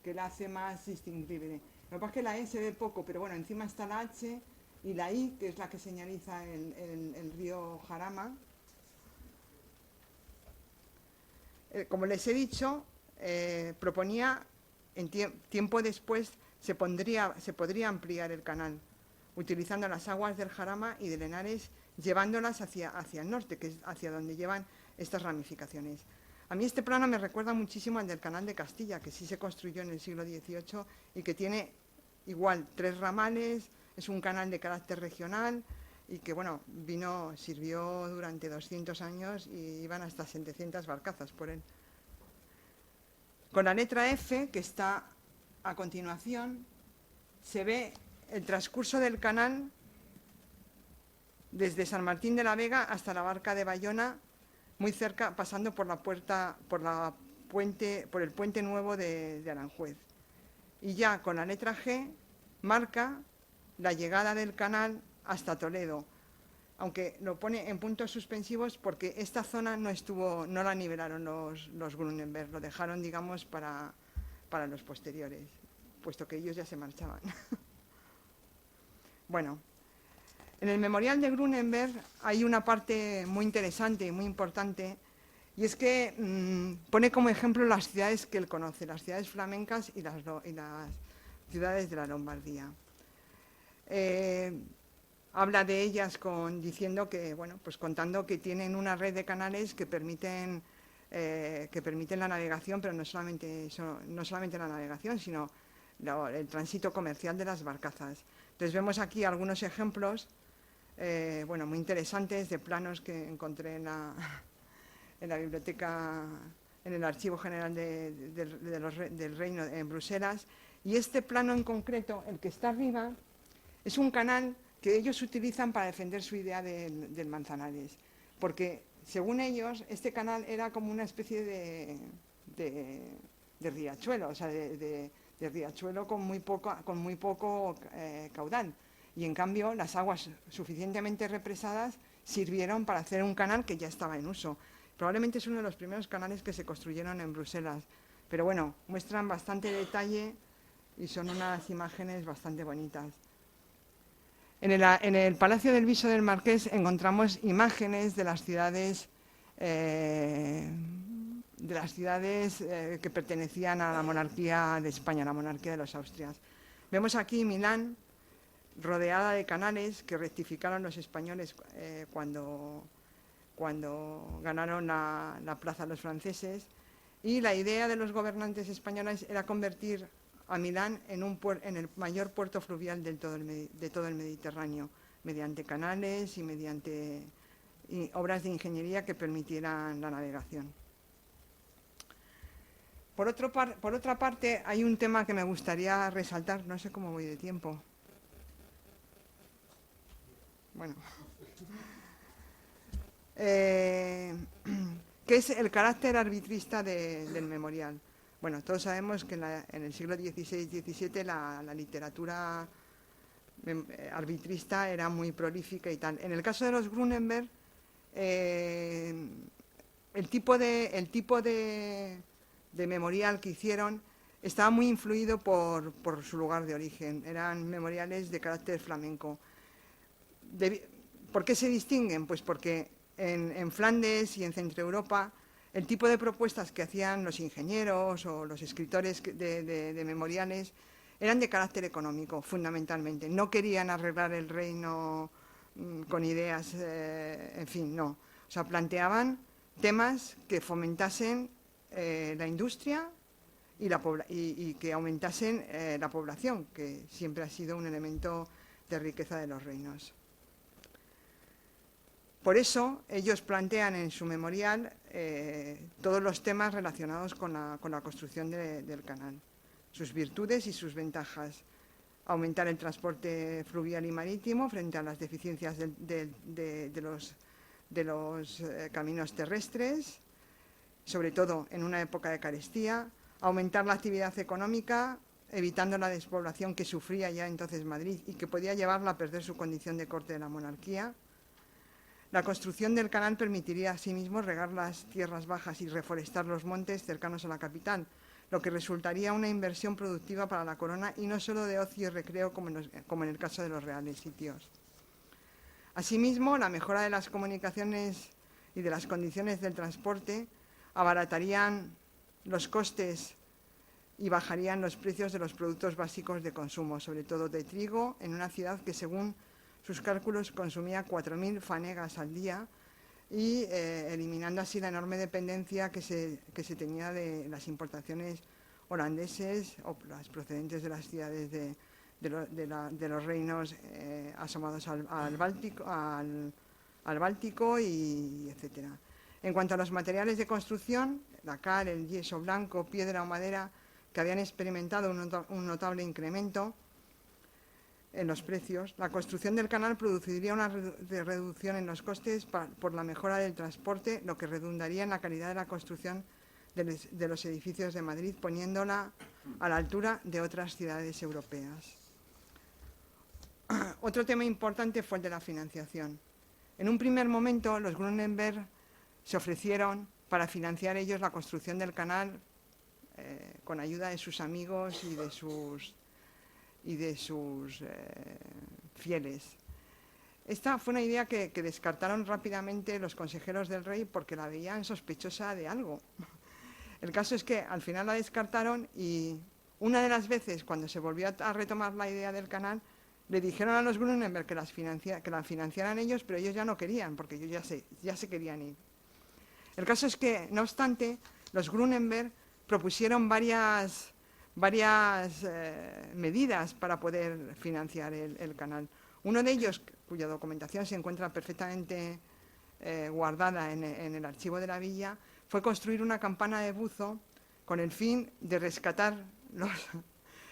que la hace más distinguible. Lo que pasa es que la E se ve poco, pero bueno, encima está la H y la I, que es la que señaliza el río Jarama. Como les he dicho, proponía, tiempo después, se podría ampliar el canal, utilizando las aguas del Jarama y del Henares, llevándolas hacia el norte, que es hacia donde llevan estas ramificaciones. A mí este plano me recuerda muchísimo al del Canal de Castilla, que sí se construyó en el siglo XVIII y que tiene igual 3 ramales, es un canal de carácter regional y que, bueno, sirvió durante 200 años y iban hasta 700 barcazas por él. Con la letra F, que está a continuación, se ve el transcurso del canal desde San Martín de la Vega hasta la Barca de Bayona, muy cerca, pasando por el puente nuevo de Aranjuez. Y ya con la letra G marca la llegada del canal hasta Toledo, aunque lo pone en puntos suspensivos porque esta zona no la nivelaron los Grunenberg, lo dejaron, digamos, para los posteriores, puesto que ellos ya se marchaban. Bueno, en el memorial de Grunenberg hay una parte muy interesante y muy importante, y es que pone como ejemplo las ciudades que él conoce, las ciudades flamencas y las ciudades de la Lombardía. Habla de ellas diciendo que, bueno, pues contando que tienen una red de canales que permiten la navegación, pero no solamente la navegación, sino el tránsito comercial de las barcazas. Entonces vemos aquí algunos ejemplos, bueno, muy interesantes, de planos que encontré en la biblioteca, en el Archivo General del Reino en Bruselas. Y este plano en concreto, el que está arriba, es un canal que ellos utilizan para defender su idea del Manzanares, porque según ellos este canal era como una especie de riachuelo, o sea, de riachuelo con muy poco caudal, y en cambio las aguas suficientemente represadas sirvieron para hacer un canal que ya estaba en uso. Probablemente es uno de los primeros canales que se construyeron en Bruselas, pero bueno, muestran bastante detalle y son unas imágenes bastante bonitas. En el Palacio del Viso del Marqués encontramos imágenes de las ciudades que pertenecían a la monarquía de España, la monarquía de los Austrias. Vemos aquí Milán rodeada de canales que rectificaron los españoles cuando ganaron la plaza a los franceses, y la idea de los gobernantes españoles era convertir a Milán en el mayor puerto fluvial de todo el Mediterráneo, mediante canales y mediante obras de ingeniería que permitieran la navegación. Por otra parte, hay un tema que me gustaría resaltar, no sé cómo voy de tiempo. Bueno. Que es el carácter arbitrista del memorial. Bueno, todos sabemos que en el siglo XVI-XVII la literatura arbitrista era muy prolífica y tal. En el caso de los Grunenberg, el tipo de memorial que hicieron estaba muy influido por su lugar de origen. Eran memoriales de carácter flamenco. ¿Por qué se distinguen? Pues porque en Flandes y en Centro Europa el tipo de propuestas que hacían los ingenieros o los escritores de memoriales eran de carácter económico, fundamentalmente. No querían arreglar el reino con ideas, en fin, no. O sea, planteaban temas que fomentasen la industria y que aumentasen la población, que siempre ha sido un elemento de riqueza de los reinos. Por eso ellos plantean en su memorial todos los temas relacionados con la construcción del canal, sus virtudes y sus ventajas. Aumentar el transporte fluvial y marítimo frente a las deficiencias de los caminos terrestres, sobre todo en una época de carestía. Aumentar la actividad económica, evitando la despoblación que sufría ya entonces Madrid y que podía llevarla a perder su condición de corte de la monarquía. La construcción del canal permitiría asimismo regar las tierras bajas y reforestar los montes cercanos a la capital, lo que resultaría una inversión productiva para la corona y no solo de ocio y recreo como en el caso de los reales sitios. Asimismo, la mejora de las comunicaciones y de las condiciones del transporte abaratarían los costes y bajarían los precios de los productos básicos de consumo, sobre todo de trigo, en una ciudad que, según sus cálculos, consumía 4.000 fanegas al día y eliminando así la enorme dependencia que se tenía de las importaciones holandeses o las procedentes de las ciudades de los reinos asomados al Báltico y etcétera. En cuanto a los materiales de construcción, la cal, el yeso blanco, piedra o madera, que habían experimentado un notable incremento en los precios, la construcción del canal produciría una reducción en los costes por la mejora del transporte, lo que redundaría en la calidad de la construcción de los edificios de Madrid, poniéndola a la altura de otras ciudades europeas. Otro tema importante fue el de la financiación. En un primer momento, los Grunenberg se ofrecieron para financiar ellos la construcción del canal con ayuda de sus amigos y de sus fieles. Esta fue una idea que descartaron rápidamente los consejeros del rey porque la veían sospechosa de algo. El caso es que al final la descartaron y una de las veces cuando se volvió a retomar la idea del canal, le dijeron a los Grunenberg que la financiaran ellos, pero ellos ya no querían porque ellos ya se querían ir. El caso es que, no obstante, los Grunenberg propusieron varias medidas para poder financiar el canal. Uno de ellos, cuya documentación se encuentra perfectamente guardada en el archivo de la villa, fue construir una campana de buzo con el fin de rescatar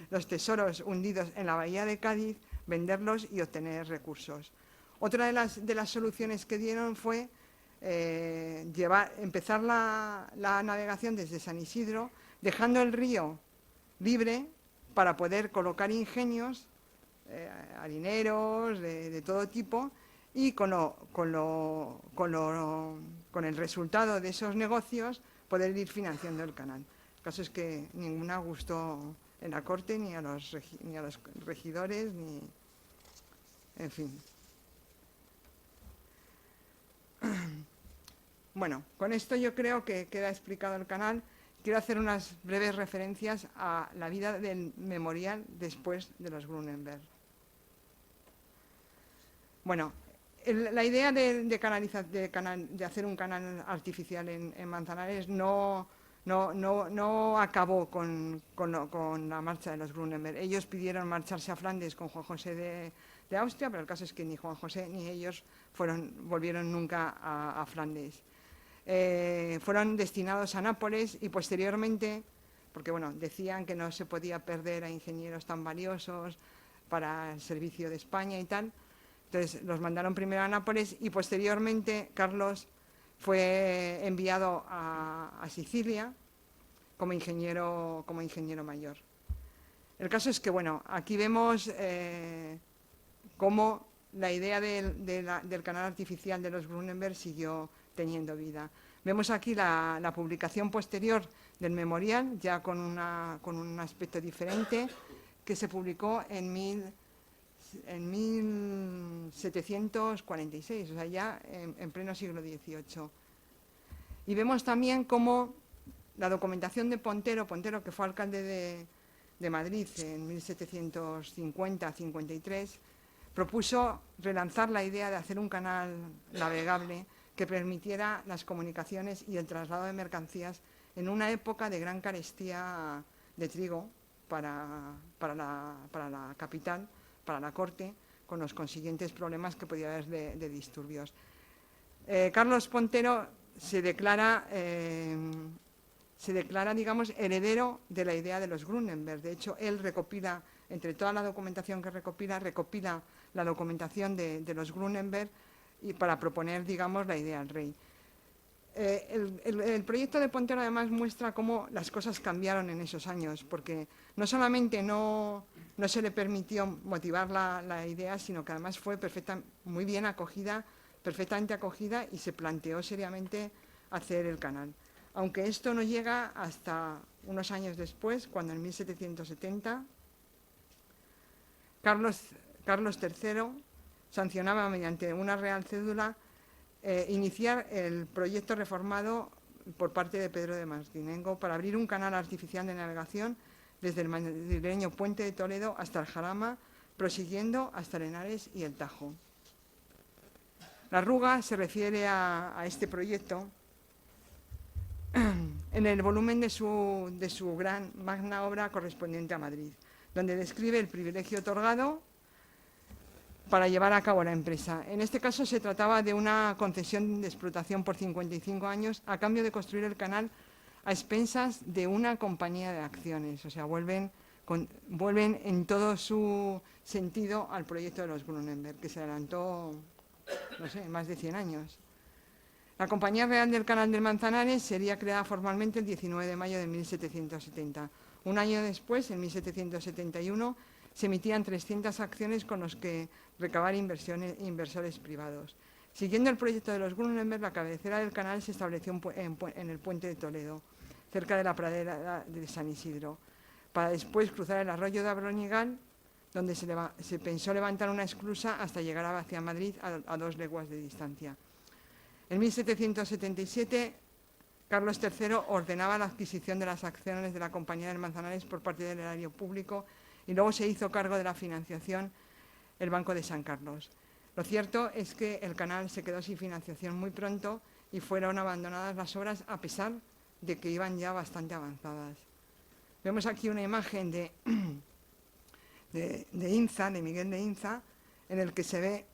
los tesoros hundidos en la bahía de Cádiz, venderlos y obtener recursos. Otra de las soluciones que dieron fue empezar la navegación desde San Isidro, dejando el río libre para poder colocar ingenios harineros de todo tipo y con el resultado de esos negocios poder ir financiando el canal. El caso es que ninguna gustó en la corte ni a los regidores, en fin. Bueno, con esto yo creo que queda explicado el canal. Quiero hacer unas breves referencias a la vida del memorial después de los Grunenberg. Bueno, la idea de hacer un canal artificial en Manzanares no acabó con la marcha de los Grunenberg. Ellos pidieron marcharse a Flandes con Juan José de Austria, pero el caso es que ni Juan José ni ellos volvieron nunca a Flandes. Fueron destinados a Nápoles y posteriormente, porque bueno, decían que no se podía perder a ingenieros tan valiosos para el servicio de España y tal, entonces los mandaron primero a Nápoles y posteriormente Carlos fue enviado a Sicilia como ingeniero mayor. El caso es que, bueno, aquí vemos cómo la idea del canal artificial de los Grunenberg siguió teniendo vida. Vemos aquí la publicación posterior del memorial, ya con un aspecto diferente, que se publicó en 1746, o sea, ya en pleno siglo XVIII. Y vemos también cómo la documentación de Pontero, que fue alcalde de Madrid en 1750-53, propuso relanzar la idea de hacer un canal navegable que permitiera las comunicaciones y el traslado de mercancías en una época de gran carestía de trigo para la capital, para la corte, con los consiguientes problemas que podía haber de disturbios. Carlos Pontero se declara, digamos, heredero de la idea de los Grunenberg. De hecho, él recopila, entre toda la documentación que recopila la documentación de los Grunenberg y para proponer, digamos, la idea al rey. El proyecto de Pontero además muestra cómo las cosas cambiaron en esos años, porque no solamente no se le permitió motivar la idea, sino que además fue muy bien acogida, perfectamente acogida, y se planteó seriamente hacer el canal. Aunque esto no llega hasta unos años después, cuando en 1770 Carlos III sancionaba mediante una real cédula iniciar el proyecto reformado por parte de Pedro de Martinengo para abrir un canal artificial de navegación desde el madrileño Puente de Toledo hasta el Jarama, prosiguiendo hasta el Henares y el Tajo. La arruga se refiere a este proyecto en el volumen de su gran magna obra correspondiente a Madrid, donde describe el privilegio otorgado para llevar a cabo la empresa. En este caso se trataba de una concesión de explotación por 55 años a cambio de construir el canal a expensas de una compañía de acciones. O sea, vuelven en todo su sentido al proyecto de los Grunenberg, que se adelantó, no sé, más de 100 años. La Compañía Real del Canal del Manzanares sería creada formalmente el 19 de mayo de 1770. Un año después, en 1771, se emitían 300 acciones con los que recabar inversores privados. Siguiendo el proyecto de los Grunenberg, la cabecera del canal se estableció en el Puente de Toledo, cerca de la pradera de San Isidro, para después cruzar el arroyo de Abroñigal, donde se pensó levantar una esclusa hasta llegar hacia Madrid a 2 leguas de distancia. En 1777, Carlos III ordenaba la adquisición de las acciones de la Compañía del Manzanares por parte del erario público y luego se hizo cargo de la financiación el Banco de San Carlos. Lo cierto es que el canal se quedó sin financiación muy pronto y fueron abandonadas las obras a pesar de que iban ya bastante avanzadas. Vemos aquí una imagen de Inza, de Miguel de Inza, en el que se ve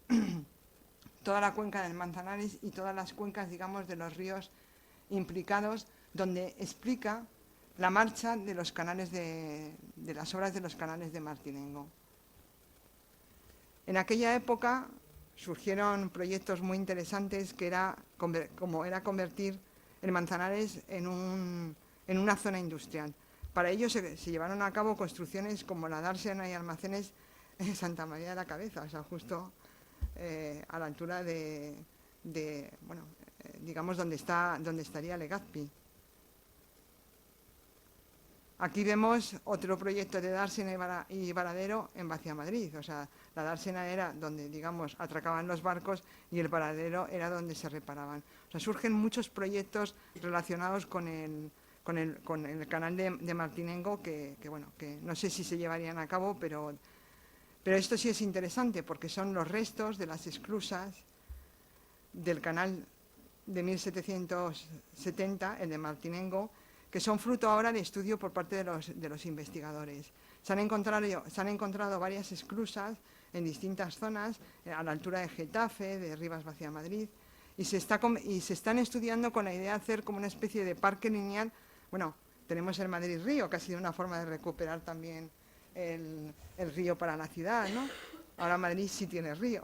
toda la cuenca del Manzanares y todas las cuencas, digamos, de los ríos implicados, donde explica la marcha de los canales de las obras de los canales de Martinengo. En aquella época surgieron proyectos muy interesantes que era convertir el Manzanares en una zona industrial. Para ello se llevaron a cabo construcciones como la dársena y almacenes en Santa María de la Cabeza, o sea, justo a la altura digamos, donde estaría Legazpi. Aquí vemos otro proyecto de dársena y varadero en Vaciamadrid. O sea, la dársena era donde, digamos, atracaban los barcos y el varadero era donde se reparaban. O sea, surgen muchos proyectos relacionados con el canal de Martinengo que no sé si se llevarían a cabo, pero esto sí es interesante porque son los restos de las esclusas del canal de 1770, el de Martinengo, que son fruto ahora de estudio por parte de los investigadores. Se han encontrado varias esclusas en distintas zonas, a la altura de Getafe, de Rivas-Vaciamadrid, y se están estudiando con la idea de hacer como una especie de parque lineal. Bueno, tenemos el Madrid Río, que ha sido una forma de recuperar también el río para la ciudad, ¿no? Ahora Madrid sí tiene río.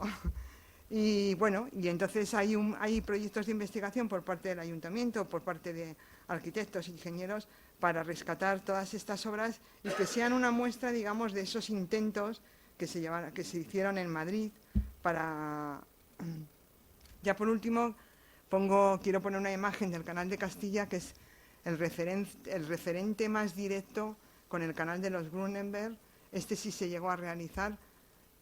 Y bueno, y entonces hay proyectos de investigación por parte del ayuntamiento, por parte de arquitectos e ingenieros, para rescatar todas estas obras y que sean una muestra, digamos, de esos intentos que se hicieron en Madrid para... Ya por último, quiero poner una imagen del Canal de Castilla, que es el referente más directo con el canal de los Grunenberg. Este sí se llegó a realizar,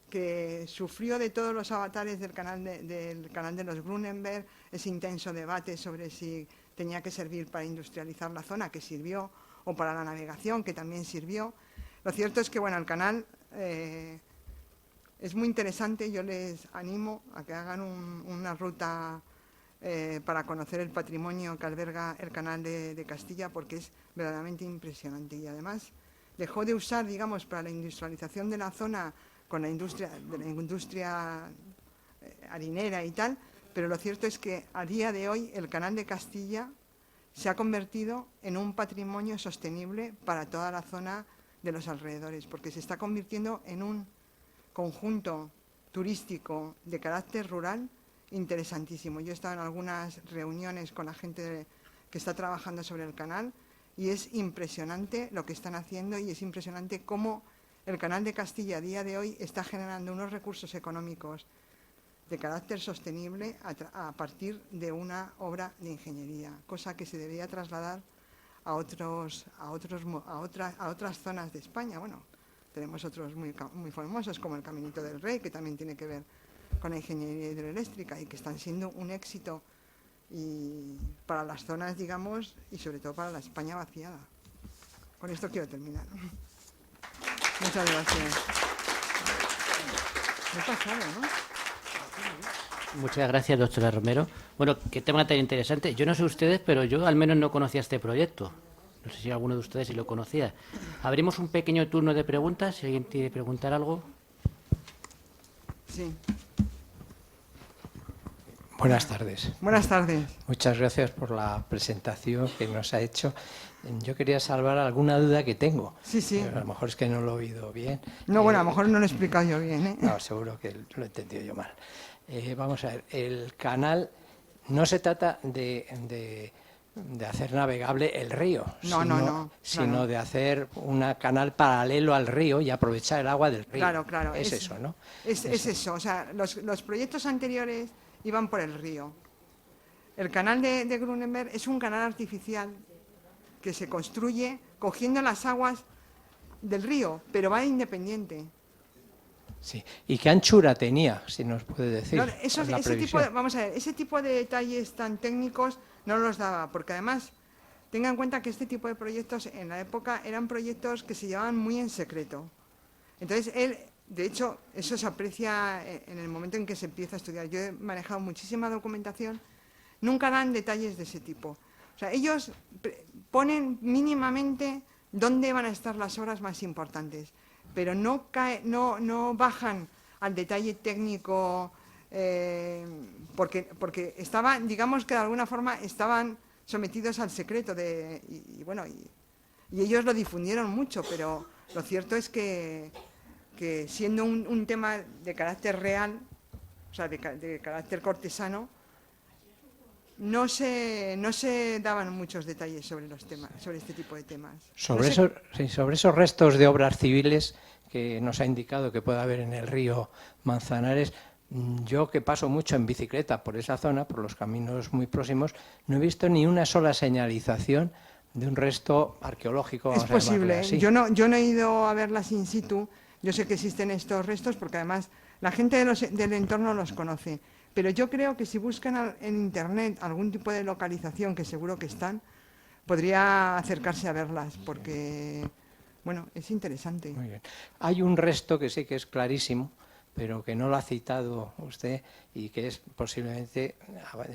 que sufrió de todos los avatares del canal de los Grunenberg, ese intenso debate sobre si tenía que servir para industrializar la zona, que sirvió, o para la navegación, que también sirvió. Lo cierto es que, bueno, el canal es muy interesante. Yo les animo a que hagan una ruta para conocer el patrimonio que alberga el canal de Castilla, porque es verdaderamente impresionante. Y además dejó de usar, digamos, para la industrialización de la zona, con la industria harinera y tal, pero lo cierto es que a día de hoy el Canal de Castilla se ha convertido en un patrimonio sostenible para toda la zona de los alrededores, porque se está convirtiendo en un conjunto turístico de carácter rural interesantísimo. Yo he estado en algunas reuniones con la gente que está trabajando sobre el canal y es impresionante lo que están haciendo y es impresionante cómo el Canal de Castilla a día de hoy está generando unos recursos económicos de carácter sostenible a partir de una obra de ingeniería, cosa que se debería trasladar a otras zonas de España. Bueno, tenemos otros muy famosos como el Caminito del Rey, que también tiene que ver con la ingeniería hidroeléctrica y que están siendo un éxito y para las zonas, digamos, y sobre todo para la España vaciada. Con esto quiero terminar. Muchas gracias. Me he pasado, ¿no? Muchas gracias, doctora Romero. Bueno, qué tema tan interesante. Yo no sé ustedes, pero yo al menos no conocía este proyecto. No sé si alguno de ustedes sí lo conocía. Abrimos un pequeño turno de preguntas. Si alguien quiere preguntar algo. Sí. Buenas tardes. Buenas tardes. Muchas gracias por la presentación que nos ha hecho. Yo quería salvar alguna duda que tengo. Sí, sí. A lo mejor es que no lo he oído bien. No, bueno, a lo mejor no lo he explicado yo bien, ¿eh? No, seguro que lo he entendido yo mal. Vamos a ver, el canal no se trata de hacer navegable el río, sino de hacer un canal paralelo al río y aprovechar el agua del río. Claro. Es eso, ¿no? Es eso. O sea, los proyectos anteriores iban por el río. El canal de Grunenberg es un canal artificial que se construye cogiendo las aguas del río, pero va independiente. Sí. ¿Y qué anchura tenía, si nos puede decir? No, ese tipo de detalles tan técnicos no los daba, porque además tenga en cuenta que este tipo de proyectos en la época eran proyectos que se llevaban muy en secreto. Entonces él, de hecho, eso se aprecia en el momento en que se empieza a estudiar. Yo he manejado muchísima documentación, nunca dan detalles de ese tipo. O sea, ellos ponen mínimamente dónde van a estar las obras más importantes, pero no bajan al detalle técnico, porque estaban, digamos que de alguna forma estaban sometidos al secreto y ellos lo difundieron mucho, pero lo cierto es que siendo un tema de carácter real, o sea, de carácter cortesano, no se daban muchos detalles sobre los temas, sobre este tipo de temas. Sobre esos restos de obras civiles que nos ha indicado que puede haber en el río Manzanares, yo que paso mucho en bicicleta por esa zona, por los caminos muy próximos, no he visto ni una sola señalización de un resto arqueológico. Es posible. Yo no he ido a verlas in situ. Yo sé que existen estos restos porque además la gente del entorno los conoce. Pero yo creo que si buscan en Internet algún tipo de localización, que seguro que están, podría acercarse a verlas, porque, bueno, es interesante. Muy bien. Hay un resto que sí que es clarísimo, pero que no lo ha citado usted y que es posiblemente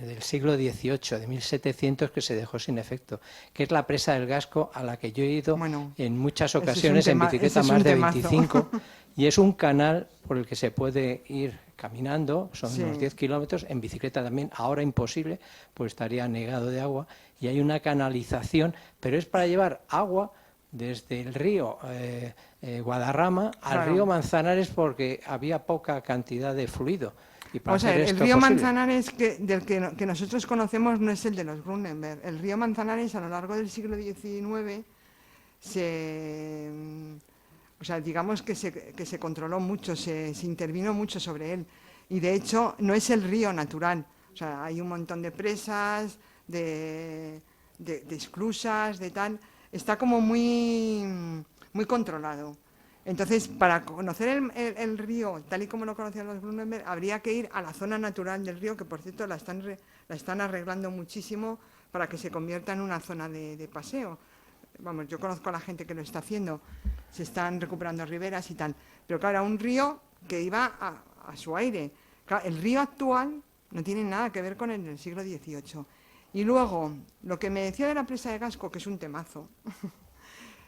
del siglo XVIII, de 1700, que se dejó sin efecto, que es la presa del Gasco, a la que yo he ido en muchas ocasiones en bicicleta más de 25, y es un canal por el que se puede ir caminando, son unos 10 kilómetros, en bicicleta también, ahora imposible, pues estaría anegado de agua, y hay una canalización, pero es para llevar agua desde el río Guadarrama al río Manzanares, porque había poca cantidad de fluido. Y para el río Manzanares que nosotros conocemos no es el de los Grunenberg. El río Manzanares a lo largo del siglo XIX digamos que se controló mucho, se intervino mucho sobre él. Y de hecho no es el río natural. O sea, hay un montón de presas, de esclusas, de tal. Está como muy controlado. Entonces, para conocer el río, tal y como lo conocían los Grunenberg, habría que ir a la zona natural del río, que por cierto la están arreglando muchísimo para que se convierta en una zona de paseo. Vamos, yo conozco a la gente que lo está haciendo, se están recuperando riberas y tal. Pero claro, era un río que iba a su aire. Claro, el río actual no tiene nada que ver con el del siglo XVIII. Y luego, lo que me decía de la presa de Gasco, que es un temazo,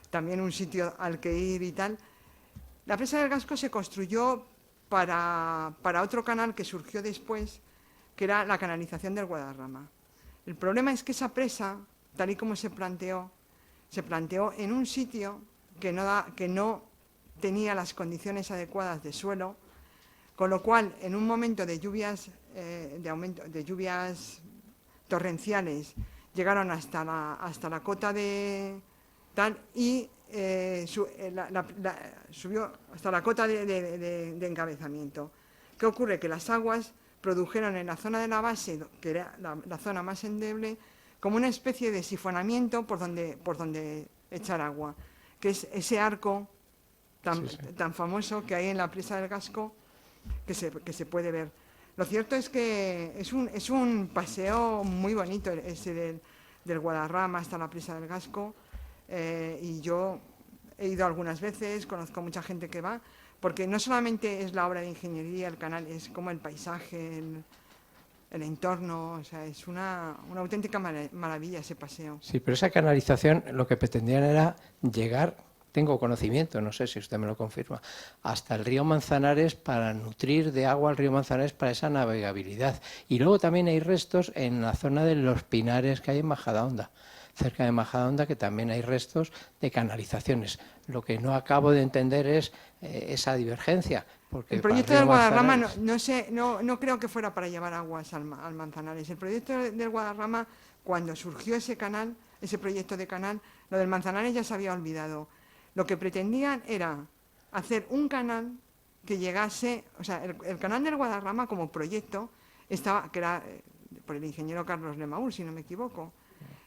también un sitio al que ir y tal. La presa del Gasco se construyó para otro canal que surgió después, que era la canalización del Guadarrama. El problema es que esa presa, tal y como se planteó en un sitio que no tenía las condiciones adecuadas de suelo, con lo cual, en un momento de lluvias, de lluvias torrenciales, llegaron hasta la cota de tal y subió hasta la cota de encabezamiento. ¿Qué ocurre? Que las aguas produjeron en la zona de la base, que era la zona más endeble, como una especie de sifonamiento por donde echar agua, que es ese arco tan famoso que hay en la presa del Gasco, que se puede ver. Lo cierto es que es un paseo muy bonito ese del Guadarrama hasta la presa del Gasco, y yo he ido algunas veces, conozco mucha gente que va, porque no solamente es la obra de ingeniería, el canal, es como el paisaje, el entorno, o sea, es una auténtica maravilla ese paseo. Sí, pero esa canalización lo que pretendían era llegar, tengo conocimiento, no sé si usted me lo confirma, hasta el río Manzanares para nutrir de agua al río Manzanares para esa navegabilidad. Y luego también hay restos en la zona de los pinares que hay en Majadahonda, cerca de Majadahonda, que también hay restos de canalizaciones. Lo que no acabo de entender es esa divergencia. Porque el proyecto del Guadarrama no creo que fuera para llevar aguas al Manzanares. El proyecto del Guadarrama, cuando surgió ese proyecto de canal, lo del Manzanares ya se había olvidado. Lo que pretendían era hacer un canal que llegase, o sea, el canal del Guadarrama como proyecto estaba, que era por el ingeniero Carlos Lemaúl, si no me equivoco,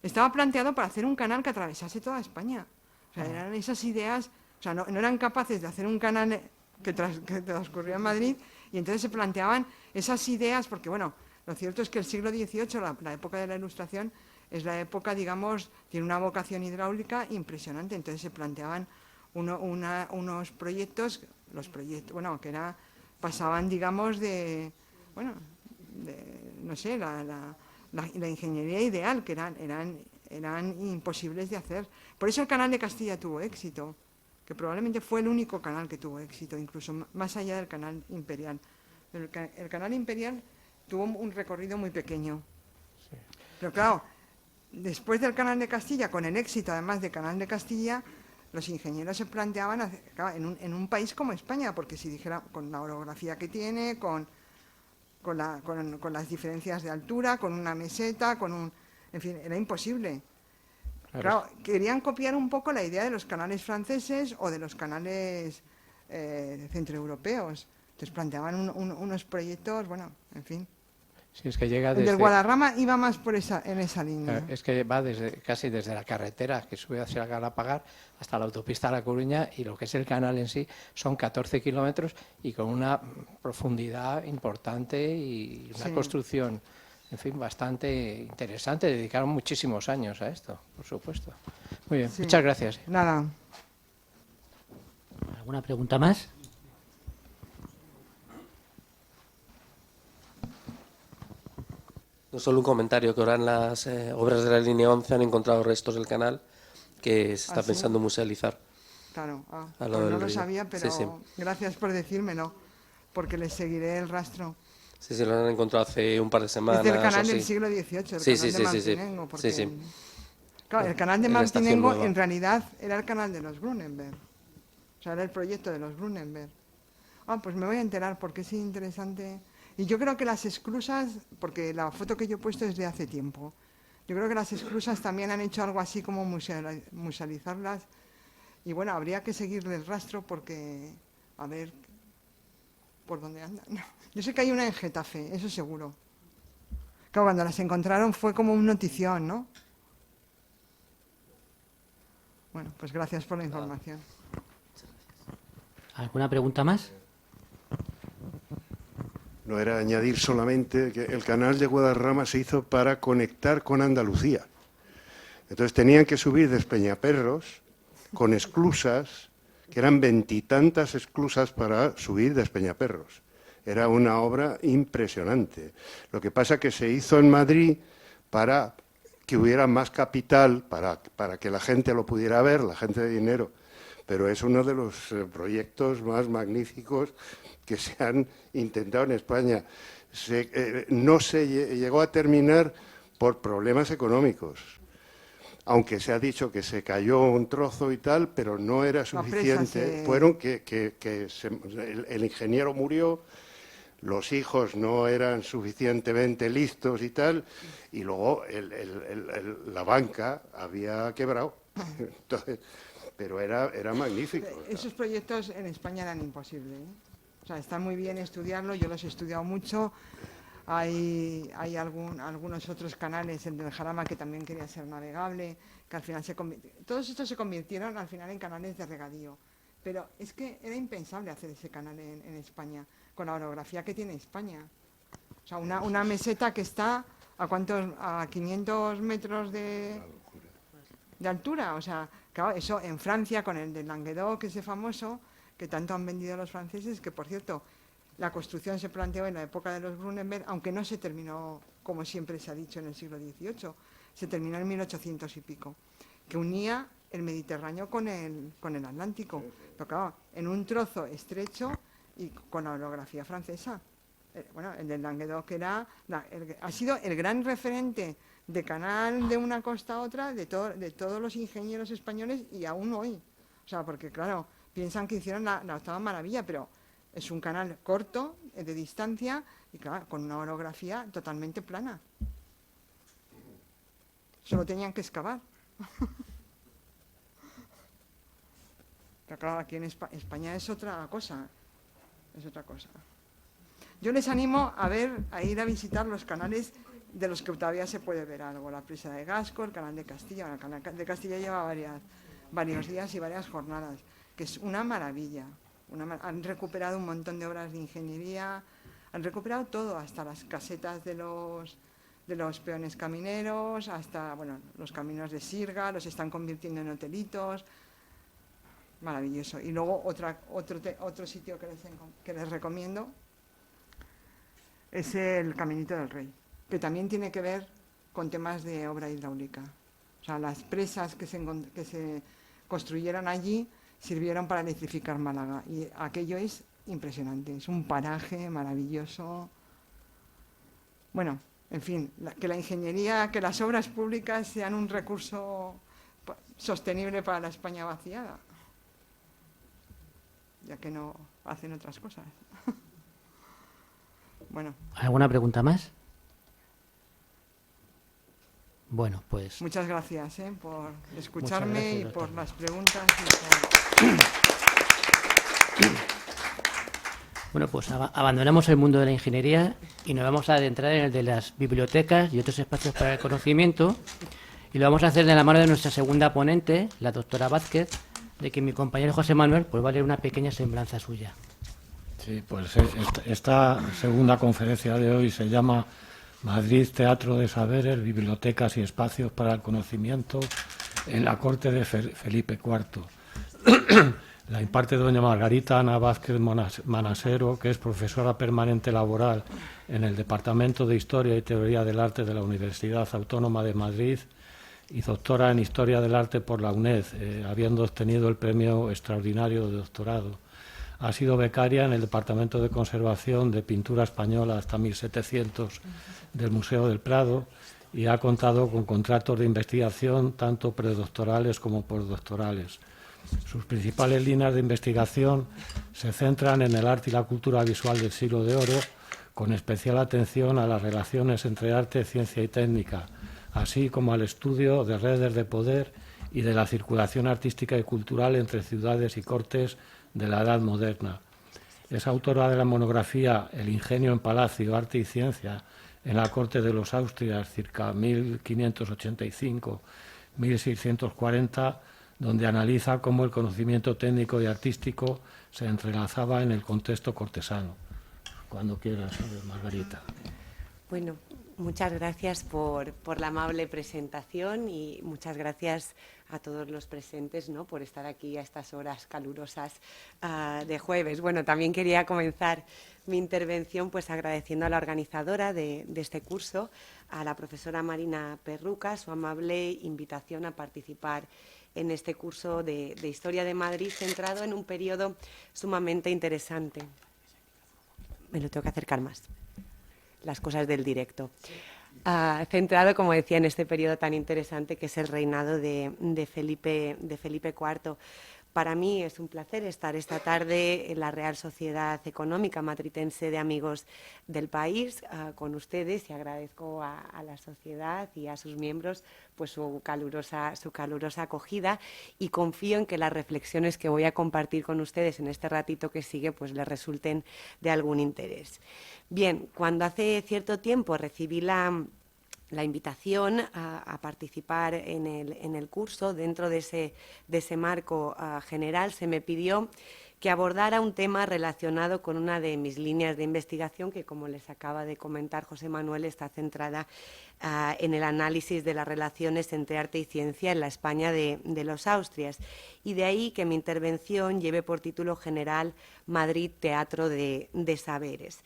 estaba planteado para hacer un canal que atravesase toda España. O sea, eran esas ideas, o sea, no eran capaces de hacer un canal que transcurría en Madrid, y entonces se planteaban esas ideas, porque bueno, lo cierto es que el siglo XVIII, la época de la Ilustración, es la época, digamos, tiene una vocación hidráulica impresionante, entonces se planteaban unos proyectos, que pasaban, digamos, no sé, la ingeniería ideal, que eran imposibles de hacer. Por eso el Canal de Castilla tuvo éxito, que probablemente fue el único canal que tuvo éxito, incluso más allá del Canal Imperial. El Canal Imperial tuvo un recorrido muy pequeño. Sí. Pero claro, después del Canal de Castilla, con el éxito además del Canal de Castilla, los ingenieros se planteaban en un país como España, porque si dijera, con la orografía que tiene, con las diferencias de altura, con una meseta, en fin, era imposible. Claro, querían copiar un poco la idea de los canales franceses o de los canales centroeuropeos. Entonces planteaban unos proyectos, bueno, en fin. Sí, es que llega desde... El del Guadarrama iba más en esa línea. Es que va casi desde la carretera que sube hacia Galapagar hasta la autopista a La Coruña, y lo que es el canal en sí son 14 kilómetros y con una profundidad importante y una construcción, en fin, bastante interesante. Dedicaron muchísimos años a esto, por supuesto. Muy bien, muchas gracias. Nada. ¿Alguna pregunta más? No solo un comentario, que ahora en las obras de la línea 11 han encontrado restos del canal que se está pensando musealizar. Claro, pues no lo sabía, pero gracias por decírmelo, porque les seguiré el rastro. Sí, lo han encontrado hace un par de semanas. Es del canal del siglo XVIII, el canal de Martinengo. Porque, claro, el canal de Martinengo en realidad era el canal de los Grunenberg. O sea, era el proyecto de los Grunenberg. Pues me voy a enterar, porque es interesante. Y yo creo que las esclusas, porque la foto que yo he puesto es de hace tiempo, yo creo que las esclusas también han hecho algo así como musealizarlas. Y bueno, habría que seguirle el rastro porque, a ver, por dónde andan. Yo sé que hay una en Getafe, eso seguro. Claro, cuando las encontraron fue como un notición, ¿no? Bueno, pues gracias por la información. ¿Alguna pregunta más? No, era añadir solamente que el canal de Guadarrama se hizo para conectar con Andalucía. Entonces tenían que subir desde Peñaperros con esclusas, que eran 20 y tantas esclusas para subir desde Peñaperros. Era una obra impresionante. Lo que pasa es que se hizo en Madrid para que hubiera más capital, para que la gente lo pudiera ver, la gente de dinero. Pero es uno de los proyectos más magníficos que se han intentado en España. no se llegó a terminar por problemas económicos. Aunque se ha dicho que se cayó un trozo y tal, pero no era suficiente. Fueron el ingeniero murió, los hijos no eran suficientemente listos y tal, y luego la banca había quebrado. Entonces, pero era magnífico. Esos proyectos en España eran imposibles, ¿eh? O sea, está muy bien estudiarlo, yo los he estudiado mucho. Hay algunos otros canales, el del Jarama, que también quería ser navegable, que al final todos estos se convirtieron al final en canales de regadío. Pero es que era impensable hacer ese canal en España, con la orografía que tiene España. O sea, una meseta que está a 500 metros de altura. O sea, claro, eso en Francia, con el de Languedoc, ese famoso, que tanto han vendido los franceses, que por cierto, la construcción se planteó en la época de los Brunenberg, aunque no se terminó, como siempre se ha dicho, en el siglo XVIII, se terminó en 1800 y pico, que unía el Mediterráneo con el Atlántico, pero claro, en un trozo estrecho y con la orografía francesa. Bueno, el del Languedoc ha sido el gran referente de canal de una costa a otra de todos los ingenieros españoles y aún hoy. O sea, porque claro, piensan que hicieron la octava maravilla, pero es un canal corto, de distancia, y claro, con una orografía totalmente plana. Solo tenían que excavar. Pero claro, aquí en España es otra cosa. Es otra cosa. Yo les animo a ir a visitar los canales de los que todavía se puede ver algo. La presa de Gasco, el canal de Castilla. Bueno, el canal de Castilla lleva varios días y varias jornadas, que es una maravilla. Han recuperado un montón de obras de ingeniería, han recuperado todo, hasta las casetas de los peones camineros, hasta los caminos de sirga, los están convirtiendo en hotelitos. Maravilloso. Y luego otro sitio que les recomiendo es el Caminito del Rey, que también tiene que ver con temas de obra hidráulica. O sea, las presas que se construyeron allí sirvieron para electrificar Málaga, y aquello es impresionante, es un paraje maravilloso. Bueno, en fin, que la ingeniería, que las obras públicas sean un recurso sostenible para la España vaciada, ya que no hacen otras cosas. Bueno. ¿Alguna pregunta más? Bueno, pues... Muchas gracias por escucharme gracias, y por doctor. las preguntas. Bueno, pues abandonamos el mundo de la ingeniería y nos vamos a adentrar en el de las bibliotecas y otros espacios para el conocimiento, y lo vamos a hacer de la mano de nuestra segunda ponente, la doctora Vázquez, de que mi compañero José Manuel pues va a leer una pequeña semblanza suya. Sí, pues esta segunda conferencia de hoy se llama Madrid, Teatro de Saberes, Bibliotecas y Espacios para el Conocimiento en la corte de Felipe IV. La imparte doña Margarita Ana Vázquez Manasero, que es profesora permanente laboral en el Departamento de Historia y Teoría del Arte de la Universidad Autónoma de Madrid y doctora en Historia del Arte por la UNED, habiendo obtenido el premio extraordinario de doctorado. Ha sido becaria en el Departamento de Conservación de Pintura Española hasta 1700 del Museo del Prado y ha contado con contratos de investigación tanto predoctorales como postdoctorales. Sus principales líneas de investigación se centran en el arte y la cultura visual del siglo de oro, con especial atención a las relaciones entre arte, ciencia y técnica, así como al estudio de redes de poder y de la circulación artística y cultural entre ciudades y cortes de la Edad Moderna. Es autora de la monografía El ingenio en palacio, arte y ciencia en la corte de los Austrias, circa 1585-1640, donde analiza cómo el conocimiento técnico y artístico se entrelazaba en el contexto cortesano. Cuando quieras, Margarita. Bueno, muchas gracias por la amable presentación y muchas gracias a todos los presentes, ¿no?, por estar aquí a estas horas calurosas de jueves. Bueno, también quería comenzar mi intervención pues agradeciendo a la organizadora de este curso, a la profesora Marina Perruca, su amable invitación a participar en este curso de Historia de Madrid, centrado en un periodo sumamente interesante. Me lo tengo que acercar más. las cosas del directo. Centrado, como decía, en este periodo tan interesante que es el reinado de Felipe IV. Para mí es un placer estar esta tarde en la Real Sociedad Económica Matritense de Amigos del País con ustedes, y agradezco a la sociedad y a sus miembros pues su calurosa acogida, y confío en que las reflexiones que voy a compartir con ustedes en este ratito que sigue pues les resulten de algún interés. Bien, cuando hace cierto tiempo recibí la invitación a participar en el curso, dentro de ese marco general, se me pidió que abordara un tema relacionado con una de mis líneas de investigación, que, como les acaba de comentar José Manuel, está centrada en el análisis de las relaciones entre arte y ciencia en la España de los Austrias. Y de ahí que mi intervención lleve por título general Madrid, Teatro de Saberes.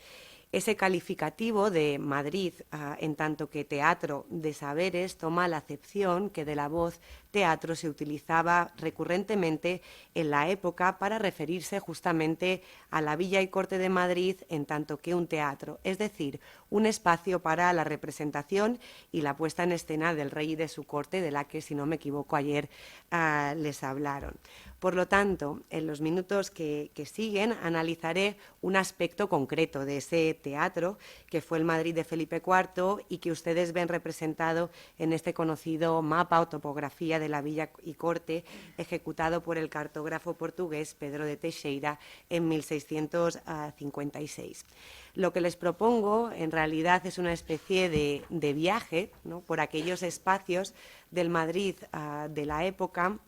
Ese calificativo de Madrid, en tanto que teatro de saberes, toma la acepción que de la voz teatro se utilizaba recurrentemente en la época para referirse justamente a la Villa y Corte de Madrid, en tanto que un teatro, es decir, un espacio para la representación y la puesta en escena del rey y de su corte, de la que, si no me equivoco, ayer les hablaron. Por lo tanto, en los minutos que siguen analizaré un aspecto concreto de ese teatro, que fue el Madrid de Felipe IV y que ustedes ven representado en este conocido mapa o topografía de la Villa y Corte, ejecutado por el cartógrafo portugués Pedro de Teixeira en 1656. Lo que les propongo, en realidad, es una especie de viaje, ¿no?, por aquellos espacios del Madrid de la época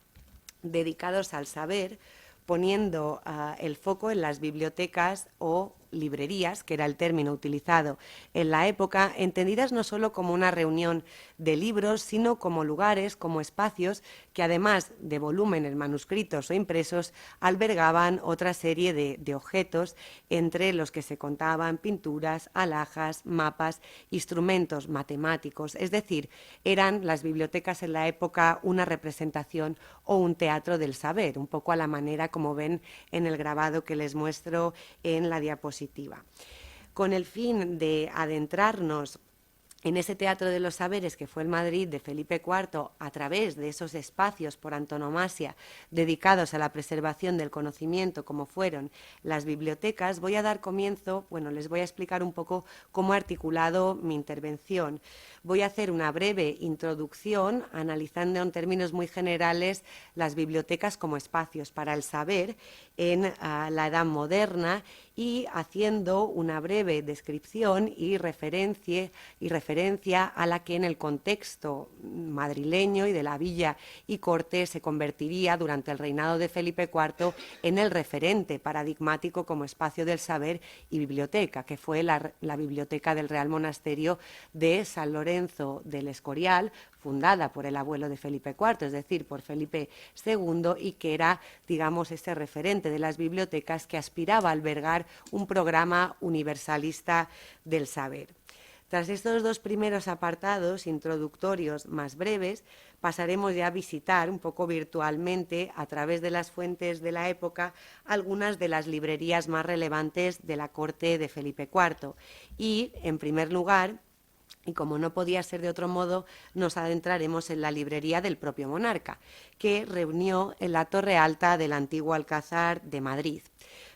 dedicados al saber, poniendo el foco en las bibliotecas o librerías, que era el término utilizado en la época, entendidas no solo como una reunión de libros, sino como lugares, como espacios que, además de volúmenes manuscritos o impresos, albergaban otra serie de objetos, entre los que se contaban pinturas, alhajas, mapas, instrumentos matemáticos. Es decir, eran las bibliotecas en la época una representación o un teatro del saber, un poco a la manera como ven en el grabado que les muestro en la diapositiva. Con el fin de adentrarnos en ese teatro de los saberes que fue el Madrid de Felipe IV, a través de esos espacios por antonomasia dedicados a la preservación del conocimiento, como fueron las bibliotecas, voy a dar comienzo, les voy a explicar un poco cómo he articulado mi intervención. Voy a hacer una breve introducción, analizando en términos muy generales las bibliotecas como espacios para el saber en la Edad Moderna, y haciendo una breve descripción y referencia a la que en el contexto madrileño y de la Villa y Corte se convertiría durante el reinado de Felipe IV en el referente paradigmático como espacio del saber y biblioteca, que fue la biblioteca del Real Monasterio de San Lorenzo del Escorial, fundada por el abuelo de Felipe IV, es decir, por Felipe II, y que era, digamos, ese referente de las bibliotecas que aspiraba a albergar un programa universalista del saber. Tras estos dos primeros apartados introductorios más breves, pasaremos ya a visitar un poco virtualmente, a través de las fuentes de la época, algunas de las librerías más relevantes de la corte de Felipe IV. Y, en primer lugar, y como no podía ser de otro modo, nos adentraremos en la librería del propio monarca, que reunió en la Torre Alta del antiguo Alcázar de Madrid.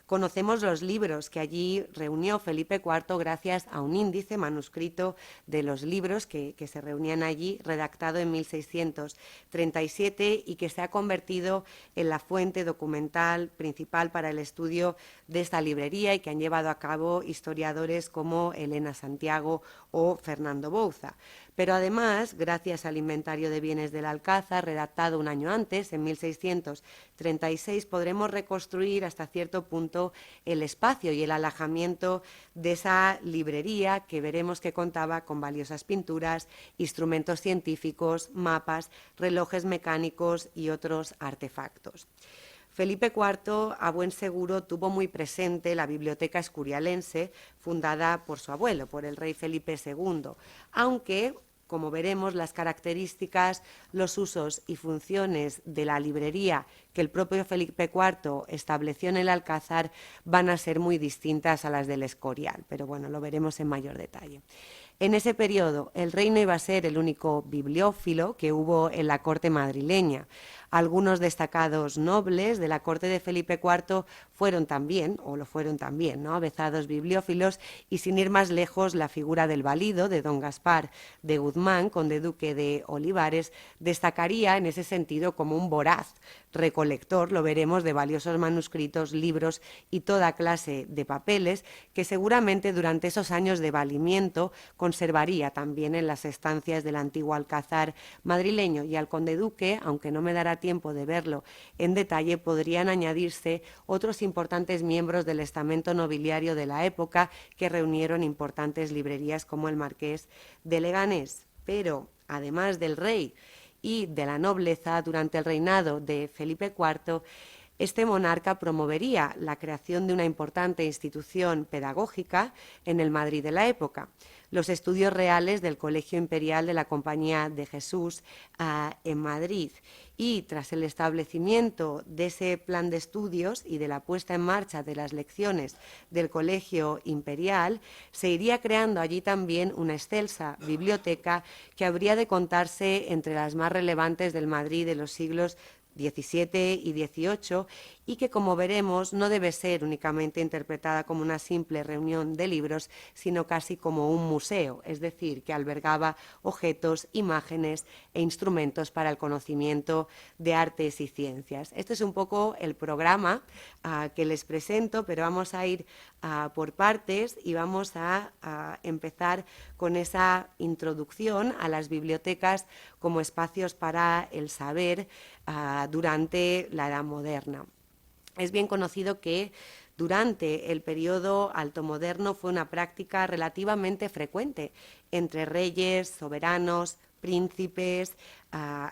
Conocemos los libros que allí reunió Felipe IV gracias a un índice manuscrito de los libros que se reunían allí, redactado en 1637, y que se ha convertido en la fuente documental principal para el estudio de esta librería, y que han llevado a cabo historiadores como Elena Santiago o Fernando Bouza. Pero además, gracias al inventario de bienes del Alcázar, redactado un año antes, en 1636, podremos reconstruir hasta cierto punto el espacio y el alojamiento de esa librería, que veremos que contaba con valiosas pinturas, instrumentos científicos, mapas, relojes mecánicos y otros artefactos. Felipe IV, a buen seguro, tuvo muy presente la biblioteca escurialense, fundada por su abuelo, por el rey Felipe II, aunque como veremos, las características, los usos y funciones de la librería que el propio Felipe IV estableció en el Alcázar van a ser muy distintas a las del Escorial, pero bueno, lo veremos en mayor detalle. En ese periodo, el rey no iba a ser el único bibliófilo que hubo en la corte madrileña. Algunos destacados nobles de la corte de Felipe IV fueron también, o lo fueron también, ¿no?, avezados bibliófilos, y sin ir más lejos, la figura del valido de don Gaspar de Guzmán, conde duque de Olivares, destacaría en ese sentido como un voraz recolector, lo veremos, de valiosos manuscritos, libros y toda clase de papeles que seguramente durante esos años de valimiento conservaría también en las estancias del antiguo Alcázar madrileño. Y al conde duque, aunque no me dará tiempo de verlo en detalle, podrían añadirse otros importantes miembros del estamento nobiliario de la época que reunieron importantes librerías como el Marqués de Leganés. Pero, además del rey y de la nobleza, durante el reinado de Felipe IV, este monarca promovería la creación de una importante institución pedagógica en el Madrid de la época, los estudios reales del Colegio Imperial de la Compañía de Jesús en Madrid. Y tras el establecimiento de ese plan de estudios y de la puesta en marcha de las lecciones del Colegio Imperial, se iría creando allí también una excelsa biblioteca que habría de contarse entre las más relevantes del Madrid de los siglos XVII y XVIII, y que, como veremos, no debe ser únicamente interpretada como una simple reunión de libros, sino casi como un museo, es decir, que albergaba objetos, imágenes e instrumentos para el conocimiento de artes y ciencias. Este es un poco el programa que les presento, pero vamos a ir por partes y vamos a empezar con esa introducción a las bibliotecas como espacios para el saber durante la Edad Moderna. Es bien conocido que durante el periodo altomoderno fue una práctica relativamente frecuente entre reyes, soberanos, príncipes,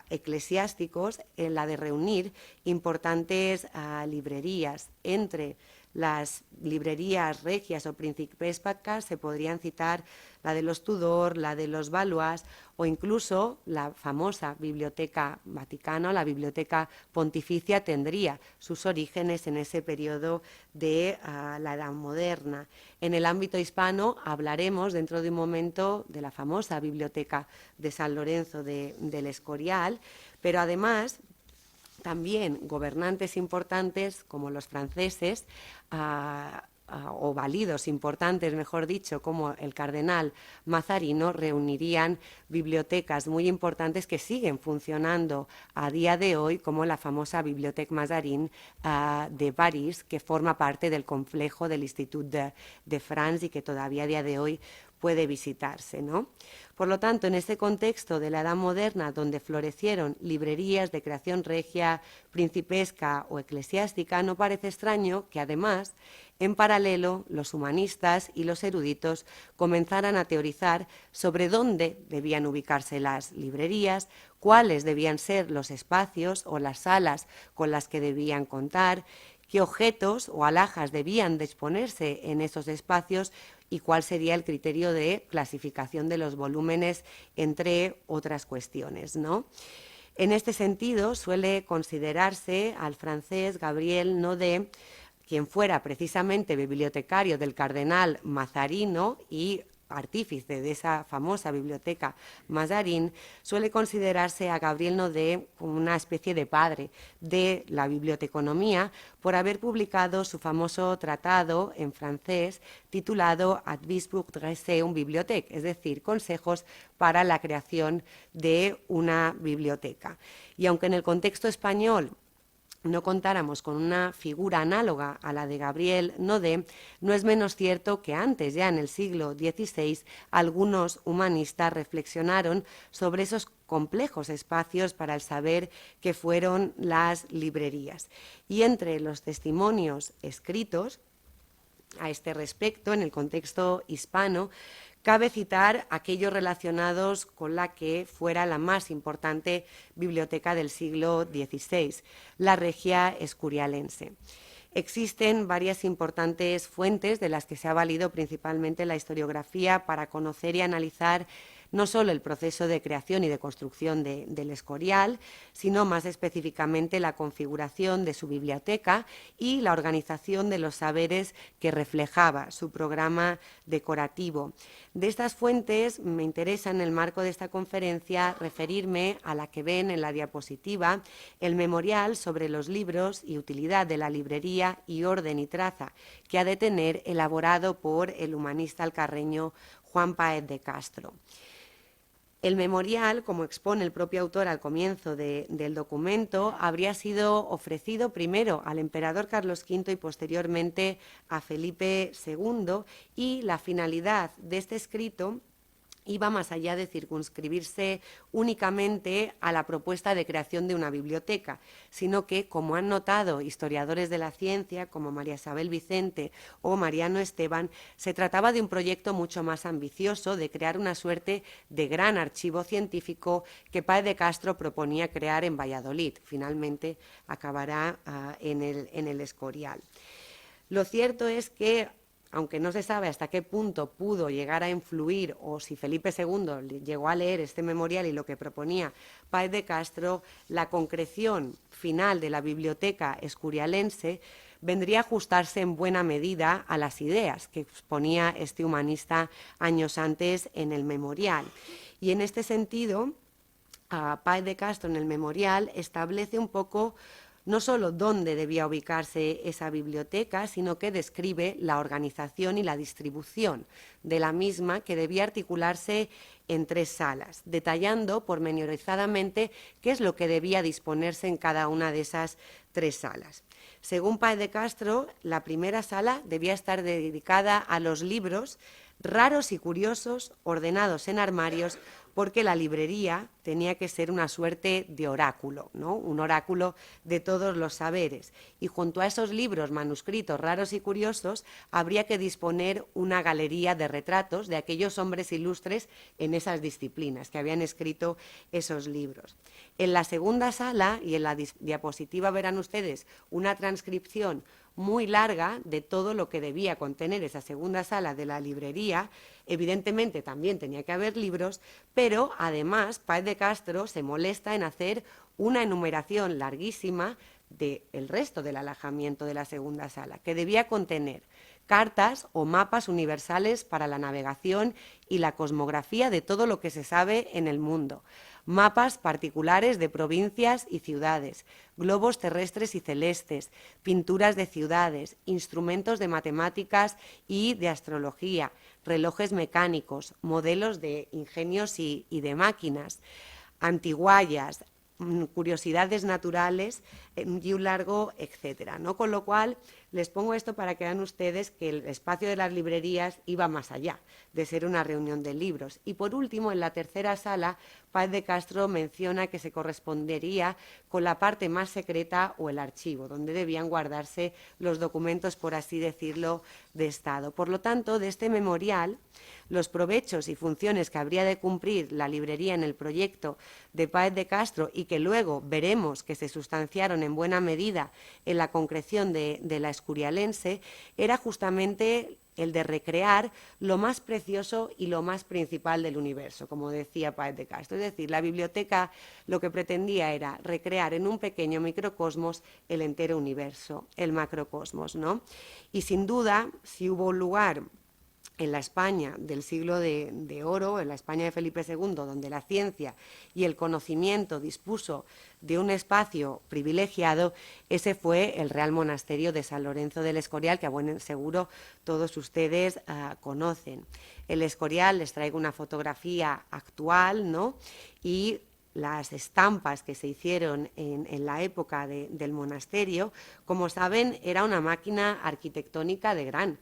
eclesiásticos, en la de reunir importantes librerías. Entre las librerías regias o principescas se podrían citar la de los Tudor, la de los Valois o incluso la famosa Biblioteca Vaticana o la Biblioteca Pontificia tendría sus orígenes en ese periodo de la Edad Moderna. En el ámbito hispano hablaremos dentro de un momento de la famosa Biblioteca de San Lorenzo del Escorial, pero además también gobernantes importantes como los franceses o validos importantes, mejor dicho, como el cardenal Mazarino, reunirían bibliotecas muy importantes que siguen funcionando a día de hoy, como la famosa Bibliothèque Mazarin de París, que forma parte del complejo del Institut de France y que todavía a día de hoy puede visitarse, ¿no? Por lo tanto, en este contexto de la Edad Moderna, donde florecieron librerías de creación regia, principesca o eclesiástica, no parece extraño que, además, en paralelo, los humanistas y los eruditos comenzaran a teorizar sobre dónde debían ubicarse las librerías, cuáles debían ser los espacios o las salas con las que debían contar, qué objetos o alhajas debían de exponerse en esos espacios y cuál sería el criterio de clasificación de los volúmenes, entre otras cuestiones, ¿no? En este sentido, suele considerarse al francés Gabriel Naudé, quien fuera precisamente bibliotecario del cardenal Mazarino y artífice de esa famosa biblioteca Mazarin, suele considerarse a Gabriel Naudé como una especie de padre de la biblioteconomía por haber publicado su famoso tratado en francés titulado Advice pour dresser une bibliothèque, es decir, consejos para la creación de una biblioteca. Y aunque en el contexto español no contáramos con una figura análoga a la de Gabriel Naudé, no es menos cierto que antes, ya en el siglo XVI, algunos humanistas reflexionaron sobre esos complejos espacios para el saber que fueron las librerías. Y entre los testimonios escritos a este respecto, en el contexto hispano, cabe citar aquellos relacionados con la que fuera la más importante biblioteca del siglo XVI, la Regia Escurialense. Existen varias importantes fuentes de las que se ha valido principalmente la historiografía para conocer y analizar no solo el proceso de creación y de construcción del Escorial, sino más específicamente la configuración de su biblioteca y la organización de los saberes que reflejaba su programa decorativo. De estas fuentes me interesa, en el marco de esta conferencia, referirme a la que ven en la diapositiva, el memorial sobre los libros y utilidad de la librería y orden y traza que ha de tener, elaborado por el humanista alcarreño Juan Páez de Castro. El memorial, como expone el propio autor al comienzo del documento, habría sido ofrecido primero al emperador Carlos V y posteriormente a Felipe II, y la finalidad de este escrito iba más allá de circunscribirse únicamente a la propuesta de creación de una biblioteca, sino que, como han notado historiadores de la ciencia como María Isabel Vicente o Mariano Esteban, se trataba de un proyecto mucho más ambicioso, de crear una suerte de gran archivo científico que Páez de Castro proponía crear en Valladolid. Finalmente acabará en el Escorial. Lo cierto es que, aunque no se sabe hasta qué punto pudo llegar a influir o si Felipe II llegó a leer este memorial y lo que proponía Páez de Castro, la concreción final de la biblioteca escurialense vendría a ajustarse en buena medida a las ideas que exponía este humanista años antes en el memorial. Y en este sentido, Páez de Castro en el memorial establece un poco no solo dónde debía ubicarse esa biblioteca, sino que describe la organización y la distribución de la misma, que debía articularse en 3 salas, detallando pormenorizadamente qué es lo que debía disponerse en cada una de esas 3 salas. Según Páez de Castro, la primera sala debía estar dedicada a los libros raros y curiosos, ordenados en armarios, porque la librería tenía que ser una suerte de oráculo, ¿no? Un oráculo de todos los saberes. Y junto a esos libros manuscritos raros y curiosos, habría que disponer una galería de retratos de aquellos hombres ilustres en esas disciplinas que habían escrito esos libros. En la segunda sala, y en la diapositiva verán ustedes una transcripción muy larga de todo lo que debía contener esa segunda sala de la librería. Evidentemente también tenía que haber libros, pero además Páez de Castro se molesta en hacer una enumeración larguísima del resto del alojamiento de la segunda sala, que debía contener cartas o mapas universales para la navegación y la cosmografía de todo lo que se sabe en el mundo, mapas particulares de provincias y ciudades, globos terrestres y celestes, pinturas de ciudades, instrumentos de matemáticas y de astrología, relojes mecánicos, modelos de ingenios y de máquinas, antiguallas, curiosidades naturales y un largo etcétera, ¿no? Con lo cual les pongo esto para que vean ustedes que el espacio de las librerías iba más allá de ser una reunión de libros. Y por último, en la tercera sala, Páez de Castro menciona que se correspondería con la parte más secreta o el archivo, donde debían guardarse los documentos, por así decirlo, de Estado. Por lo tanto, de este memorial, los provechos y funciones que habría de cumplir la librería en el proyecto de Páez de Castro, y que luego veremos que se sustanciaron en buena medida en la concreción de la escurialense, era justamente el de recrear lo más precioso y lo más principal del universo, como decía Páez de Castro. Es decir, la biblioteca lo que pretendía era recrear en un pequeño microcosmos el entero universo, el macrocosmos, ¿no? Y sin duda, si hubo un lugar en la España del siglo de oro, en la España de Felipe II, donde la ciencia y el conocimiento dispuso de un espacio privilegiado, ese fue el Real Monasterio de San Lorenzo del Escorial, que bueno, seguro todos ustedes conocen. El Escorial, les traigo una fotografía actual, ¿no? Y las estampas que se hicieron en la época del monasterio, como saben, era una máquina arquitectónica de gran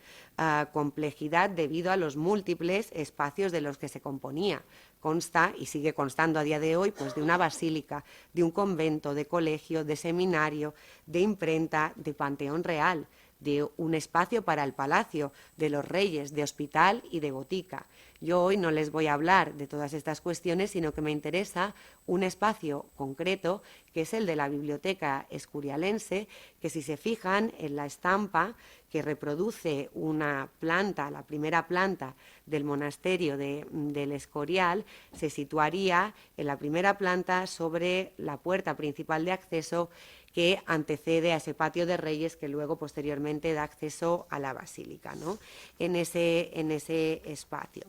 complejidad debido a los múltiples espacios de los que se componía. Consta, y sigue constando a día de hoy, pues de una basílica, de un convento, de colegio, de seminario, de imprenta, de panteón real, de un espacio para el palacio, de los reyes, de hospital y de botica. Yo hoy no les voy a hablar de todas estas cuestiones, sino que me interesa un espacio concreto, que es el de la Biblioteca Escurialense, que si se fijan en la estampa que reproduce una planta, la primera planta del monasterio del Escorial, se situaría en la primera planta sobre la puerta principal de acceso que antecede a ese patio de reyes que luego posteriormente da acceso a la basílica, ¿no? en ese espacio.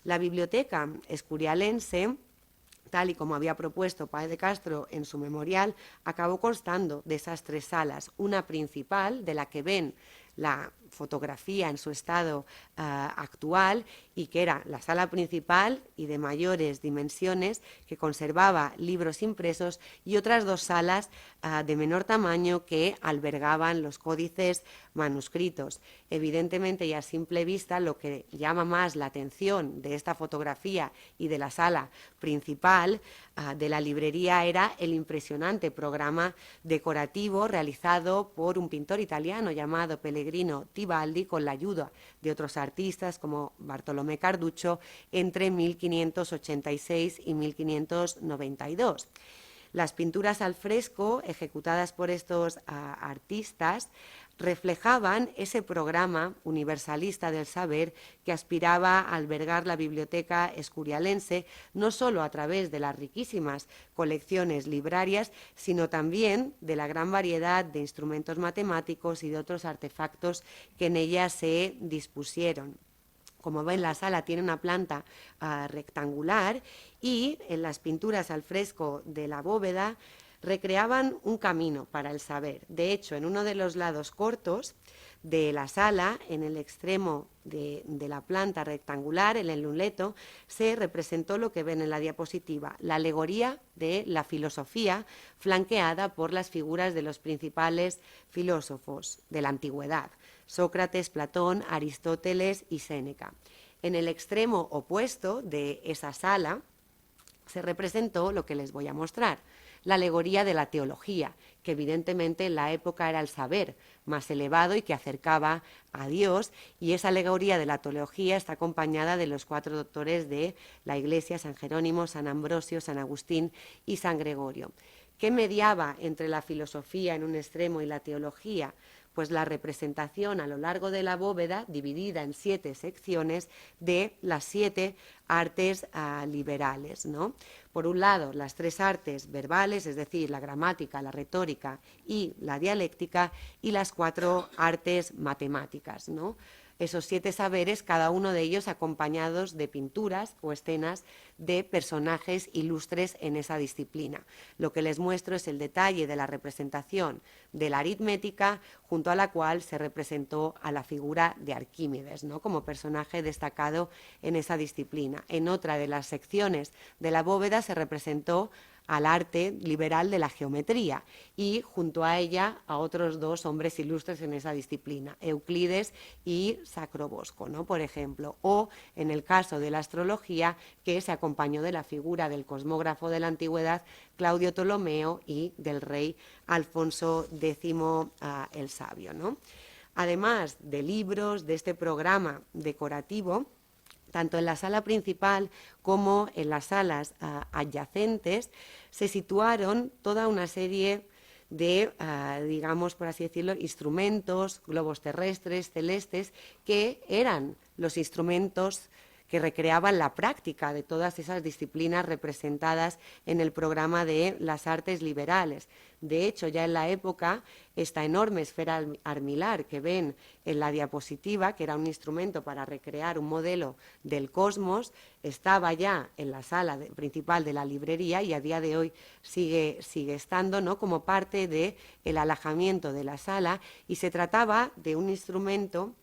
La Biblioteca Escurialense, tal y como había propuesto Páez de Castro en su memorial, acabó constando de esas 3 salas, una principal de la que ven la fotografía en su estado actual, y que era la sala principal y de mayores dimensiones, que conservaba libros impresos, y otras 2 salas de menor tamaño que albergaban los códices manuscritos. Evidentemente, y a simple vista, lo que llama más la atención de esta fotografía y de la sala principal de la librería era el impresionante programa decorativo realizado por un pintor italiano llamado Pellegrino Tibaldi, con la ayuda de otros artistas como Bartolomé Carduccio, entre 1586 y 1592. Las pinturas al fresco ejecutadas por estos artistas reflejaban ese programa universalista del saber que aspiraba a albergar la Biblioteca Escurialense, no solo a través de las riquísimas colecciones librarias, sino también de la gran variedad de instrumentos matemáticos y de otros artefactos que en ella se dispusieron. Como ven, la sala tiene una planta rectangular, y en las pinturas al fresco de la bóveda recreaban un camino para el saber. De hecho, en uno de los lados cortos de la sala, en el extremo de la planta rectangular, en el luneto, se representó lo que ven en la diapositiva, la alegoría de la filosofía, flanqueada por las figuras de los principales filósofos de la antigüedad: Sócrates, Platón, Aristóteles y Séneca. En el extremo opuesto de esa sala se representó lo que les voy a mostrar, la alegoría de la teología, que evidentemente en la época era el saber más elevado y que acercaba a Dios, y esa alegoría de la teología está acompañada de los 4 doctores de la Iglesia: San Jerónimo, San Ambrosio, San Agustín y San Gregorio. ¿Qué mediaba entre la filosofía en un extremo y la teología? Pues la representación a lo largo de la bóveda, dividida en 7 secciones, de las 7 artes liberales, ¿no? Por un lado, las 3 artes verbales, es decir, la gramática, la retórica y la dialéctica, y las 4 artes matemáticas, ¿no? Esos 7 saberes, cada uno de ellos acompañados de pinturas o escenas de personajes ilustres en esa disciplina. Lo que les muestro es el detalle de la representación de la aritmética, junto a la cual se representó a la figura de Arquímedes, ¿no?, como personaje destacado en esa disciplina. En otra de las secciones de la bóveda se representó al arte liberal de la geometría, y junto a ella a otros 2 hombres ilustres en esa disciplina, Euclides y Sacrobosco, ¿no?, por ejemplo. O en el caso de la astrología, que se acompañó de la figura del cosmógrafo de la antigüedad Claudio Ptolomeo y del rey Alfonso X el Sabio, ¿no? Además de libros de este programa decorativo, tanto en la sala principal como en las salas adyacentes, se situaron toda una serie de, digamos, por así decirlo, instrumentos, globos terrestres, celestes, que eran los instrumentos que recreaban la práctica de todas esas disciplinas representadas en el programa de las artes liberales. De hecho, ya en la época, esta enorme esfera armilar que ven en la diapositiva, que era un instrumento para recrear un modelo del cosmos, estaba ya en la sala principal de la librería, y a día de hoy sigue estando, ¿no?, como parte del alojamiento de la sala, y se trataba de un instrumento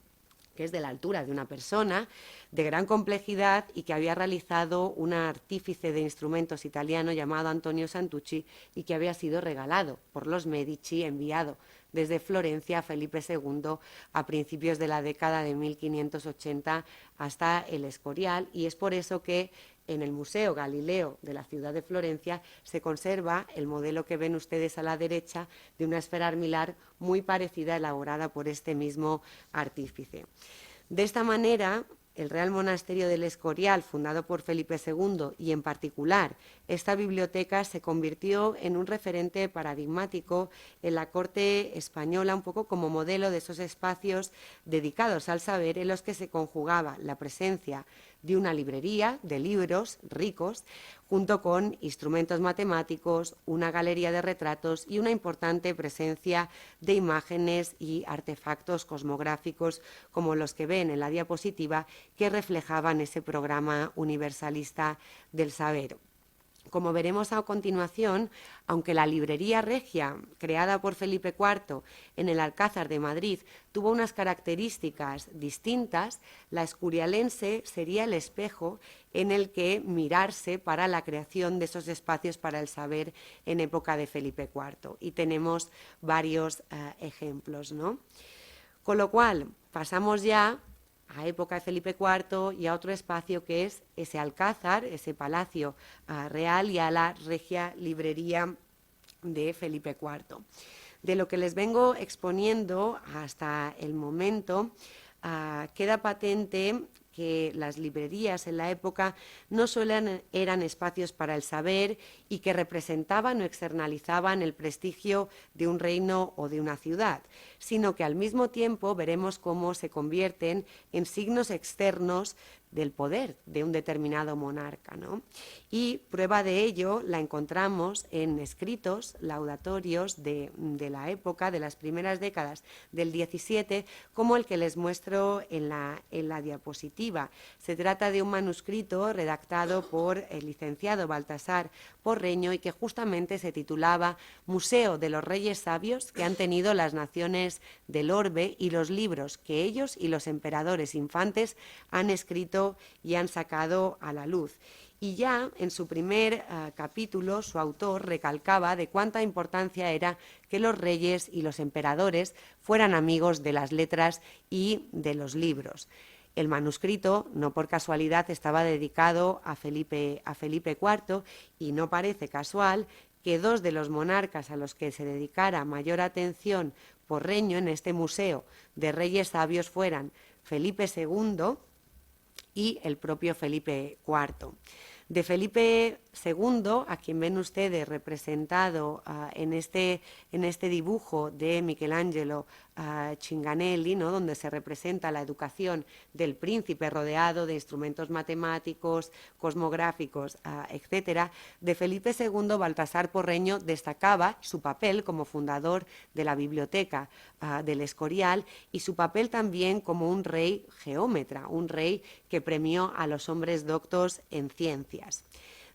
que es de la altura de una persona, de gran complejidad, y que había realizado un artífice de instrumentos italiano llamado Antonio Santucci, y que había sido regalado por los Medici, enviado desde Florencia a Felipe II a principios de la década de 1580 hasta el Escorial, y es por eso que en el Museo Galileo de la ciudad de Florencia se conserva el modelo que ven ustedes a la derecha de una esfera armilar muy parecida, elaborada por este mismo artífice. De esta manera, el Real Monasterio del Escorial, fundado por Felipe II, y en particular esta biblioteca, se convirtió en un referente paradigmático en la corte española, un poco como modelo de esos espacios dedicados al saber en los que se conjugaba la presencia de una librería de libros ricos, junto con instrumentos matemáticos, una galería de retratos y una importante presencia de imágenes y artefactos cosmográficos como los que ven en la diapositiva, que reflejaban ese programa universalista del saber. Como veremos a continuación, aunque la librería regia, creada por Felipe IV en el Alcázar de Madrid, tuvo unas características distintas, la escurialense sería el espejo en el que mirarse para la creación de esos espacios para el saber en época de Felipe IV. Y tenemos varios ejemplos, ¿no? Con lo cual, pasamos ya a época de Felipe IV y a otro espacio que es ese alcázar, ese palacio real, y a la regia librería de Felipe IV. De lo que les vengo exponiendo hasta el momento, queda patente que las librerías en la época no solo eran espacios para el saber y que representaban o externalizaban el prestigio de un reino o de una ciudad, sino que al mismo tiempo veremos cómo se convierten en signos externos del poder de un determinado monarca, ¿no? Y prueba de ello la encontramos en escritos laudatorios de la época, de las primeras décadas del XVII, como el que les muestro en la diapositiva. Se trata de un manuscrito redactado por el licenciado Baltasar Porreño y que justamente se titulaba Museo de los Reyes Sabios que han tenido las naciones del orbe y los libros que ellos y los emperadores infantes han escrito y han sacado a la luz. Y ya en su primer capítulo su autor recalcaba de cuánta importancia era que los reyes y los emperadores fueran amigos de las letras y de los libros. El manuscrito, no por casualidad, estaba dedicado a Felipe IV y no parece casual que dos de los monarcas a los que se dedicara mayor atención Porreño en este museo de reyes sabios fueran Felipe II y el propio Felipe IV. De Felipe II, a quien ven ustedes representado en este dibujo de Michelangelo Cinganelli, ¿no?, donde se representa la educación del príncipe rodeado de instrumentos matemáticos, cosmográficos, etcétera. De Felipe II, Baltasar Porreño destacaba su papel como fundador de la biblioteca del Escorial y su papel también como un rey geómetra, un rey que premió a los hombres doctos en ciencias.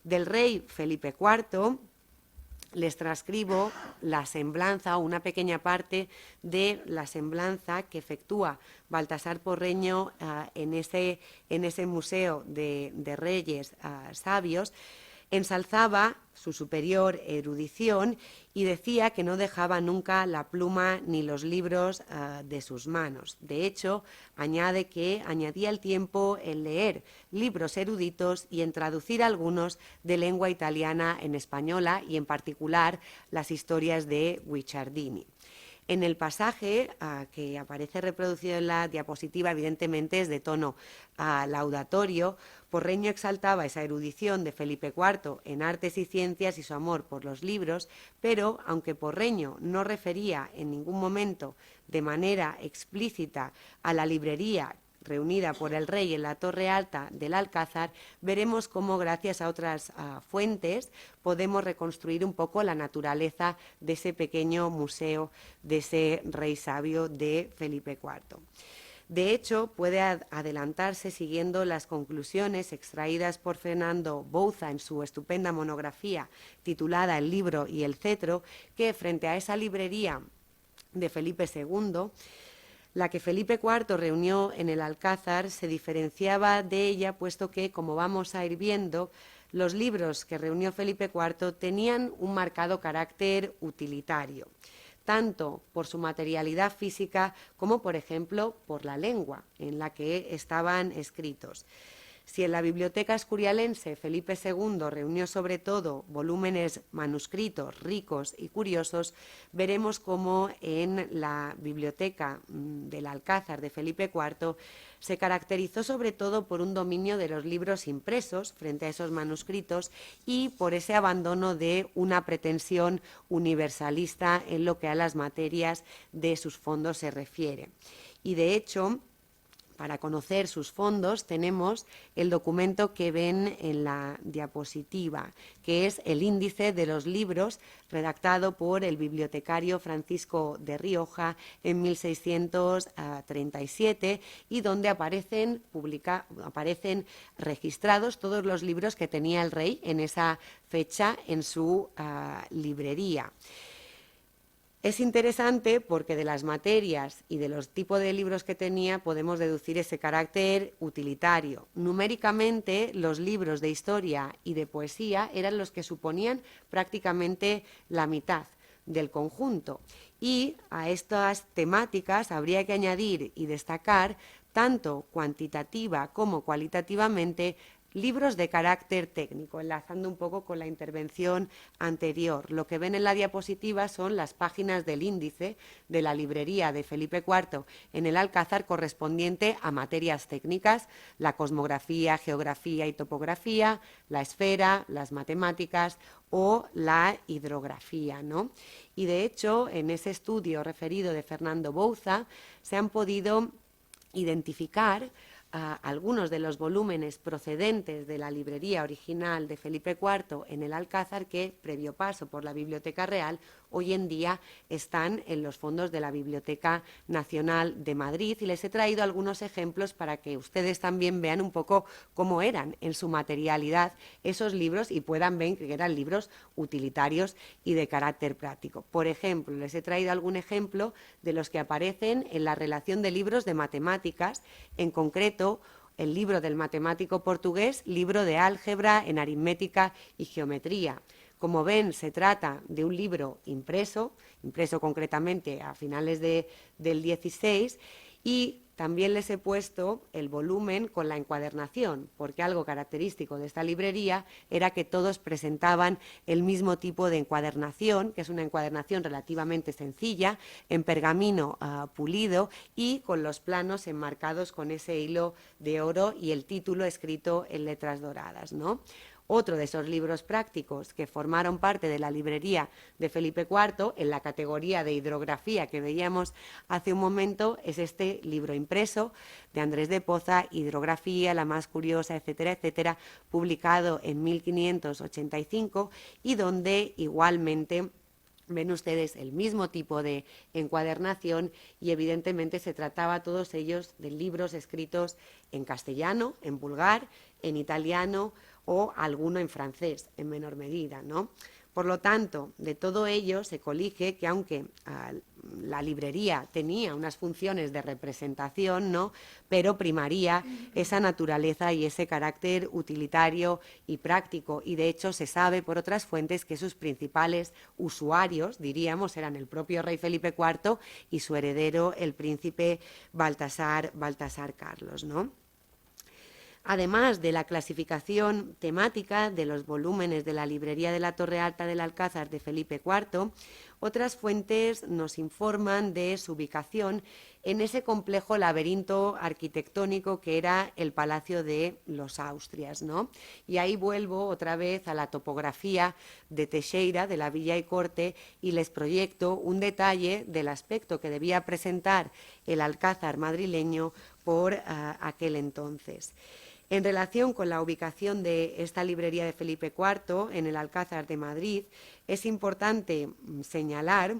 Del rey Felipe IV les transcribo la semblanza, o una pequeña parte de la semblanza que efectúa Baltasar Porreño en ese museo de reyes sabios. Ensalzaba su superior erudición y decía que no dejaba nunca la pluma ni los libros de sus manos. De hecho, añade que añadía el tiempo en leer libros eruditos y en traducir algunos de lengua italiana en española y en particular las historias de Guicciardini. En el pasaje que aparece reproducido en la diapositiva, evidentemente es de tono laudatorio. Porreño exaltaba esa erudición de Felipe IV en artes y ciencias y su amor por los libros, pero aunque Porreño no refería en ningún momento de manera explícita a la librería reunida por el rey en la torre alta del Alcázar, veremos cómo gracias a otras fuentes podemos reconstruir un poco la naturaleza de ese pequeño museo de ese rey sabio de Felipe IV. De hecho, puede adelantarse siguiendo las conclusiones extraídas por Fernando Bouza en su estupenda monografía titulada El libro y el cetro, que frente a esa librería de Felipe II, la que Felipe IV reunió en el Alcázar, se diferenciaba de ella, puesto que, como vamos a ir viendo, los libros que reunió Felipe IV tenían un marcado carácter utilitario, tanto por su materialidad física como, por ejemplo, por la lengua en la que estaban escritos. Si en la Biblioteca Escurialense Felipe II reunió sobre todo volúmenes manuscritos ricos y curiosos, veremos cómo en la Biblioteca del Alcázar de Felipe IV se caracterizó sobre todo por un dominio de los libros impresos frente a esos manuscritos y por ese abandono de una pretensión universalista en lo que a las materias de sus fondos se refiere. Y de hecho, para conocer sus fondos tenemos el documento que ven en la diapositiva, que es el índice de los libros redactado por el bibliotecario Francisco de Rioja en 1637 y donde aparecen registrados todos los libros que tenía el rey en esa fecha en su librería. Es interesante porque de las materias y de los tipos de libros que tenía podemos deducir ese carácter utilitario. Numéricamente, los libros de historia y de poesía eran los que suponían prácticamente la mitad del conjunto. Y a estas temáticas habría que añadir y destacar, tanto cuantitativa como cualitativamente, libros de carácter técnico, enlazando un poco con la intervención anterior. Lo que ven en la diapositiva son las páginas del índice de la librería de Felipe IV en el Alcázar correspondiente a materias técnicas, la cosmografía, geografía y topografía, la esfera, las matemáticas o la hidrografía, ¿no? Y de hecho, en ese estudio referido de Fernando Bouza, se han podido identificar algunos de los volúmenes procedentes de la librería original de Felipe IV en el Alcázar que, previo paso por la Biblioteca Real, hoy en día están en los fondos de la Biblioteca Nacional de Madrid, y les he traído algunos ejemplos para que ustedes también vean un poco cómo eran en su materialidad esos libros y puedan ver que eran libros utilitarios y de carácter práctico. Por ejemplo, les he traído algún ejemplo de los que aparecen en la relación de libros de matemáticas, en concreto el libro del matemático portugués, libro de álgebra en aritmética y geometría. Como ven, se trata de un libro impreso concretamente a finales del 16, y también les he puesto el volumen con la encuadernación, porque algo característico de esta librería era que todos presentaban el mismo tipo de encuadernación, que es una encuadernación relativamente sencilla, en pergamino pulido y con los planos enmarcados con ese hilo de oro y el título escrito en letras doradas, ¿no? Otro de esos libros prácticos que formaron parte de la librería de Felipe IV, en la categoría de hidrografía que veíamos hace un momento, es este libro impreso de Andrés de Poza, Hidrografía, la más curiosa, etcétera, etcétera, publicado en 1585 y donde igualmente ven ustedes el mismo tipo de encuadernación y evidentemente se trataba todos ellos de libros escritos en castellano, en vulgar, en italiano o alguno en francés en menor medida, ¿no? Por lo tanto, de todo ello se colige que aunque la librería tenía unas funciones de representación, ¿no?, pero primaría esa naturaleza y ese carácter utilitario y práctico. Y de hecho se sabe por otras fuentes que sus principales usuarios, diríamos, eran el propio rey Felipe IV y su heredero, el príncipe Baltasar Carlos, ¿no? Además de la clasificación temática de los volúmenes de la librería de la Torre Alta del Alcázar de Felipe IV, otras fuentes nos informan de su ubicación en ese complejo laberinto arquitectónico que era el Palacio de los Austrias, ¿no? Y ahí vuelvo otra vez a la topografía de Teixeira, de la Villa y Corte, y les proyecto un detalle del aspecto que debía presentar el Alcázar madrileño por aquel entonces. En relación con la ubicación de esta librería de Felipe IV en el Alcázar de Madrid, es importante señalar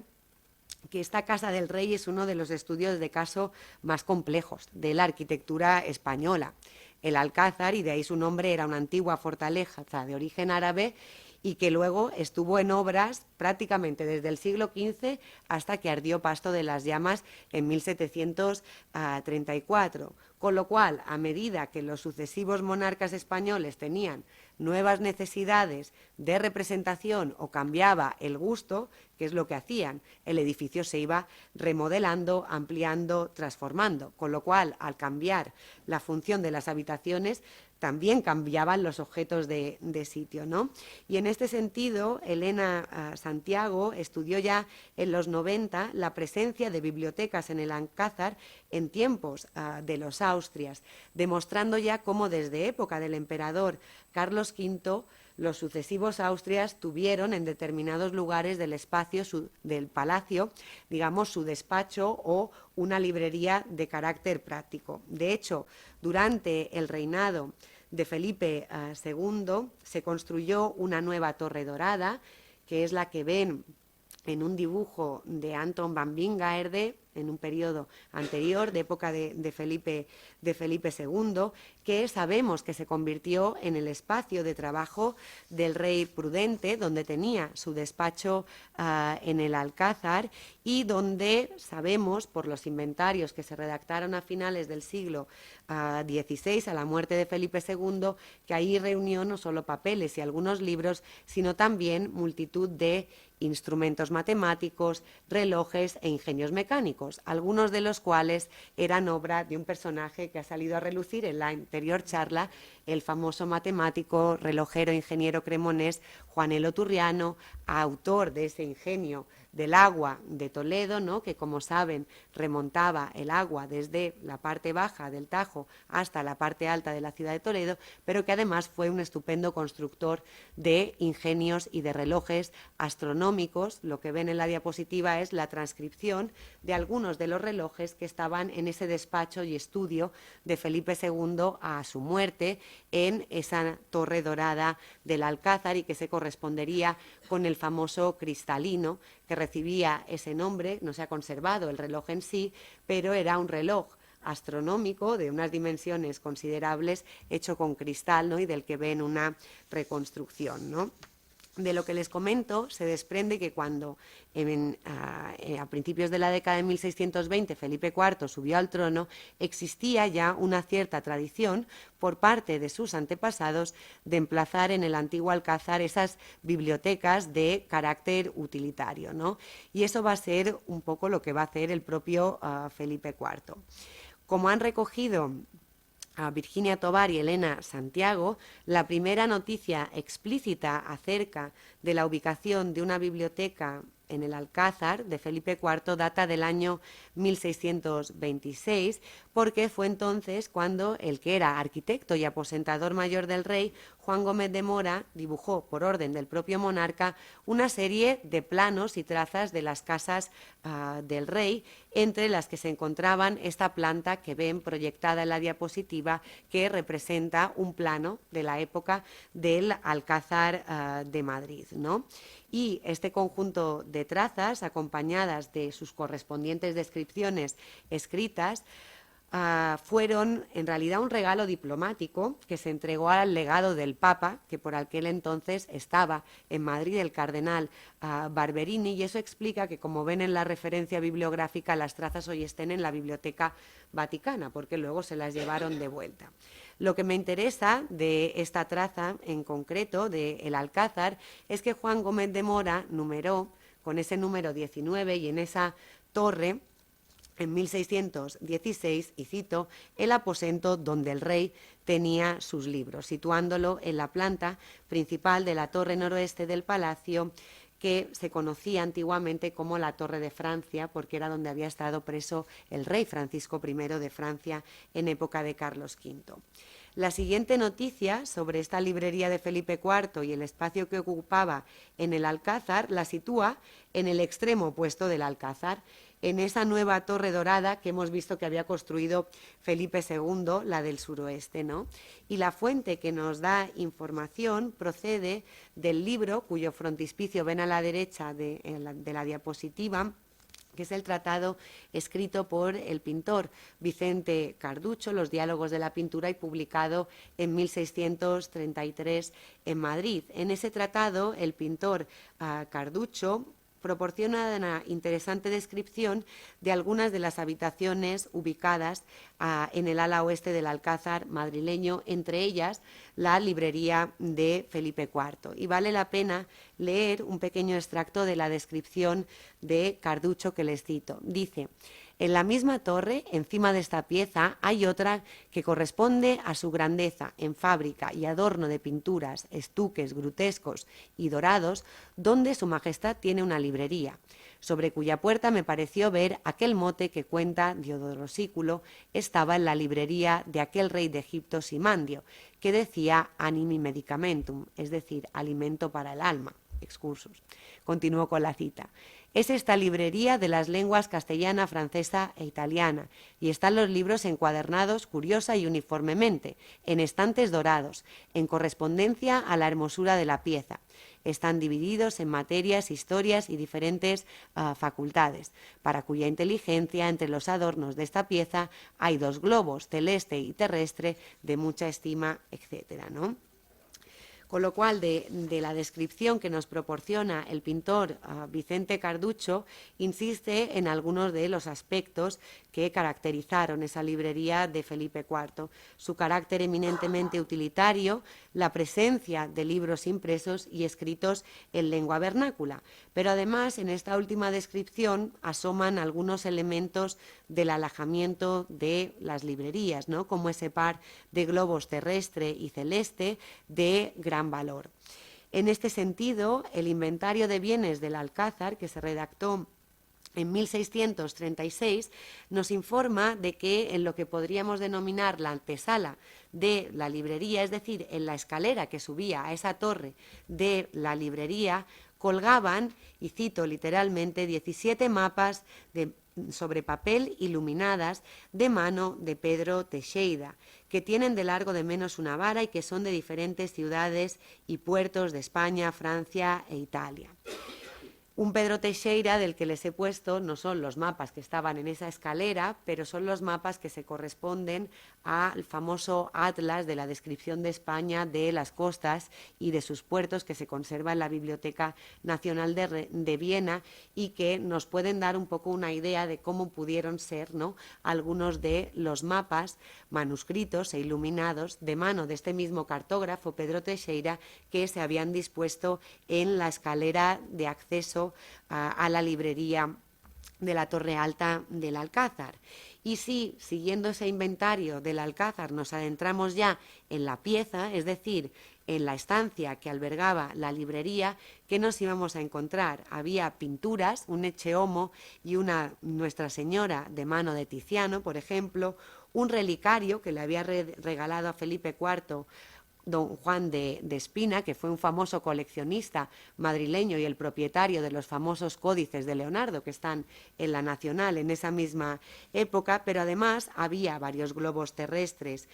que esta Casa del Rey es uno de los estudios de caso más complejos de la arquitectura española. El Alcázar, y de ahí su nombre, era una antigua fortaleza de origen árabe y que luego estuvo en obras prácticamente desde el siglo XV hasta que ardió pasto de las llamas en 1734. Con lo cual, a medida que los sucesivos monarcas españoles tenían nuevas necesidades de representación o cambiaba el gusto, que es lo que hacían, el edificio se iba remodelando, ampliando, transformando. Con lo cual, al cambiar la función de las habitaciones, también cambiaban los objetos de sitio, ¿no? Y en este sentido, Elena Santiago estudió ya en los 90 la presencia de bibliotecas en el Alcázar en tiempos de los Austrias, demostrando ya cómo desde época del emperador Carlos V los sucesivos Austrias tuvieron en determinados lugares del espacio del palacio, digamos, su despacho o una librería de carácter práctico. De hecho, durante el reinado de Felipe II se construyó una nueva torre dorada, que es la que ven en un dibujo de Anton van Wingaerde, en un periodo anterior, de época de Felipe II, que sabemos que se convirtió en el espacio de trabajo del rey Prudente, donde tenía su despacho en el Alcázar y donde sabemos, por los inventarios que se redactaron a finales del siglo XVI, a la muerte de Felipe II, que ahí reunió no solo papeles y algunos libros, sino también multitud de instrumentos matemáticos, relojes e ingenios mecánicos, algunos de los cuales eran obra de un personaje que ha salido a relucir en la anterior charla, el famoso matemático, relojero, ingeniero cremonés Juan Elo Turriano, autor de ese ingenio del agua de Toledo, ¿no?, que, como saben, remontaba el agua desde la parte baja del Tajo hasta la parte alta de la ciudad de Toledo, pero que además fue un estupendo constructor de ingenios y de relojes astronómicos. Lo que ven en la diapositiva es la transcripción de algunos de los relojes que estaban en ese despacho y estudio de Felipe II a su muerte en esa torre dorada del Alcázar y que se correspondería con el famoso cristalino que recibía ese nombre. No se ha conservado el reloj en sí, pero era un reloj astronómico de unas dimensiones considerables, hecho con cristal, ¿no?, y del que ven una reconstrucción, ¿no? De lo que les comento se desprende que cuando a principios de la década de 1620 Felipe IV subió al trono, existía ya una cierta tradición por parte de sus antepasados de emplazar en el antiguo Alcázar esas bibliotecas de carácter utilitario, ¿no? Y eso va a ser un poco lo que va a hacer el propio Felipe IV. Como han recogido a Virginia Tovar y Elena Santiago, la primera noticia explícita acerca de la ubicación de una biblioteca en el Alcázar de Felipe IV data del año 1626, porque fue entonces cuando el que era arquitecto y aposentador mayor del rey, Juan Gómez de Mora, dibujó por orden del propio monarca una serie de planos y trazas de las casas del rey, entre las que se encontraban esta planta que ven proyectada en la diapositiva, que representa un plano de la época del Alcázar de Madrid, ¿no? Y este conjunto de trazas, acompañadas de sus correspondientes descripciones escritas, fueron en realidad un regalo diplomático que se entregó al legado del Papa, que por aquel entonces estaba en Madrid, el cardenal Barberini, y eso explica que, como ven en la referencia bibliográfica, las trazas hoy estén en la Biblioteca Vaticana, porque luego se las llevaron de vuelta. Lo que me interesa de esta traza en concreto, de el Alcázar, es que Juan Gómez de Mora numeró con ese número 19 y en esa torre, en 1616, y cito, el aposento donde el rey tenía sus libros, situándolo en la planta principal de la torre noroeste del palacio, que se conocía antiguamente como la Torre de Francia, porque era donde había estado preso el rey Francisco I de Francia en época de Carlos V. La siguiente noticia sobre esta librería de Felipe IV y el espacio que ocupaba en el Alcázar la sitúa en el extremo opuesto del Alcázar, en esa nueva torre dorada que hemos visto que había construido Felipe II, la del suroeste, ¿no? Y la fuente que nos da información procede del libro, cuyo frontispicio ven a la derecha de la diapositiva, que es el tratado escrito por el pintor Vicente Carducho, Los diálogos de la pintura, y publicado en 1633 en Madrid. En ese tratado, el pintor Carducho proporciona una interesante descripción de algunas de las habitaciones ubicadas en el ala oeste del Alcázar madrileño, entre ellas la librería de Felipe IV. Y vale la pena leer un pequeño extracto de la descripción de Carducho que les cito. Dice: En la misma torre, encima de esta pieza, hay otra que corresponde a su grandeza en fábrica y adorno de pinturas, estuques, grutescos y dorados, donde Su Majestad tiene una librería, sobre cuya puerta me pareció ver aquel mote que cuenta Diodoro Sículo estaba en la librería de aquel rey de Egipto Simandio, que decía animi medicamentum, es decir, alimento para el alma. Excursus. Continúo con la cita. Es esta librería de las lenguas castellana, francesa e italiana, y están los libros encuadernados curiosa y uniformemente, en estantes dorados, en correspondencia a la hermosura de la pieza. Están divididos en materias, historias y diferentes facultades, para cuya inteligencia entre los adornos de esta pieza hay 2 globos, celeste y terrestre, de mucha estima, etcétera, ¿no? Con lo cual, de la descripción que nos proporciona el pintor Vicente Carducho, insiste en algunos de los aspectos que caracterizaron esa librería de Felipe IV. Su carácter eminentemente utilitario, la presencia de libros impresos y escritos en lengua vernácula. Pero además, en esta última descripción asoman algunos elementos del alojamiento de las librerías, ¿no? Como ese par de globos terrestre y celeste de gran valor. En este sentido, el inventario de bienes del Alcázar, que se redactó en 1636, nos informa de que en lo que podríamos denominar la antesala de la librería, es decir, en la escalera que subía a esa torre de la librería, colgaban, y cito literalmente, 17 mapas sobre papel iluminadas de mano de Pedro Teixeira, que tienen de largo de menos una vara y que son de diferentes ciudades y puertos de España, Francia e Italia. Un Pedro Teixeira del que les he puesto no son los mapas que estaban en esa escalera, pero son los mapas que se corresponden al famoso atlas de la descripción de España, de las costas y de sus puertos, que se conserva en la Biblioteca Nacional de Viena y que nos pueden dar un poco una idea de cómo pudieron ser, ¿no?, algunos de los mapas manuscritos e iluminados de mano de este mismo cartógrafo, Pedro Teixeira, que se habían dispuesto en la escalera de acceso a la librería de la Torre Alta del Alcázar. Y si, siguiendo ese inventario del Alcázar, nos adentramos ya en la pieza, es decir, en la estancia que albergaba la librería, ¿qué nos íbamos a encontrar? Había pinturas, un Ecce Homo y una Nuestra Señora de mano de Tiziano, por ejemplo, un relicario que le había regalado a Felipe IV don Juan de Espina, que fue un famoso coleccionista madrileño y el propietario de los famosos códices de Leonardo, que están en la Nacional en esa misma época, pero además había varios globos terrestres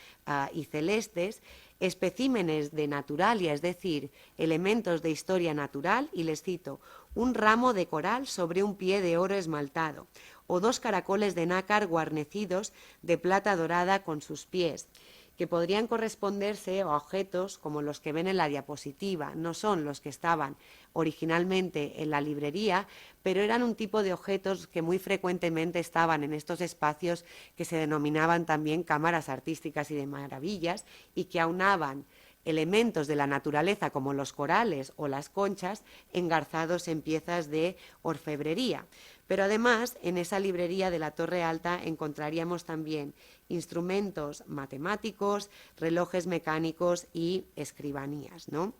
y celestes, especímenes de naturalia, es decir, elementos de historia natural, y les cito, un ramo de coral sobre un pie de oro esmaltado, o 2 caracoles de nácar guarnecidos de plata dorada con sus pies, que podrían corresponderse a objetos como los que ven en la diapositiva. No son los que estaban originalmente en la librería, pero eran un tipo de objetos que muy frecuentemente estaban en estos espacios que se denominaban también cámaras artísticas y de maravillas, y que aunaban elementos de la naturaleza como los corales o las conchas engarzados en piezas de orfebrería. Pero además, en esa librería de la Torre Alta encontraríamos también instrumentos matemáticos, relojes mecánicos y escribanías, ¿no?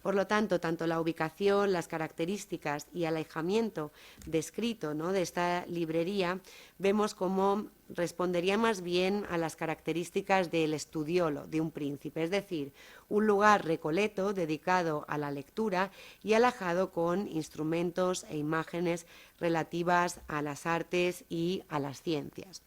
Por lo tanto, tanto la ubicación, las características y alejamiento descrito, ¿no?, de esta librería, vemos cómo respondería más bien a las características del estudiolo, de un príncipe, es decir, un lugar recoleto dedicado a la lectura y alhajado con instrumentos e imágenes relativas a las artes y a las ciencias.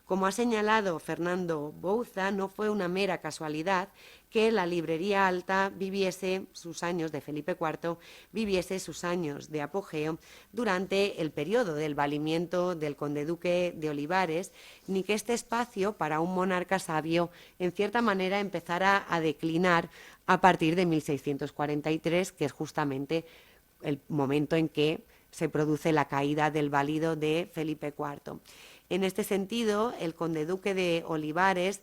Como ha señalado Fernando Bouza, no fue una mera casualidad que la librería alta viviese sus años de Felipe IV, viviese sus años de apogeo durante el periodo del valimiento del conde-duque de Olivares, ni que este espacio para un monarca sabio en cierta manera empezara a declinar a partir de 1643, que es justamente el momento en que se produce la caída del valido de Felipe IV. En este sentido, el conde-duque de Olivares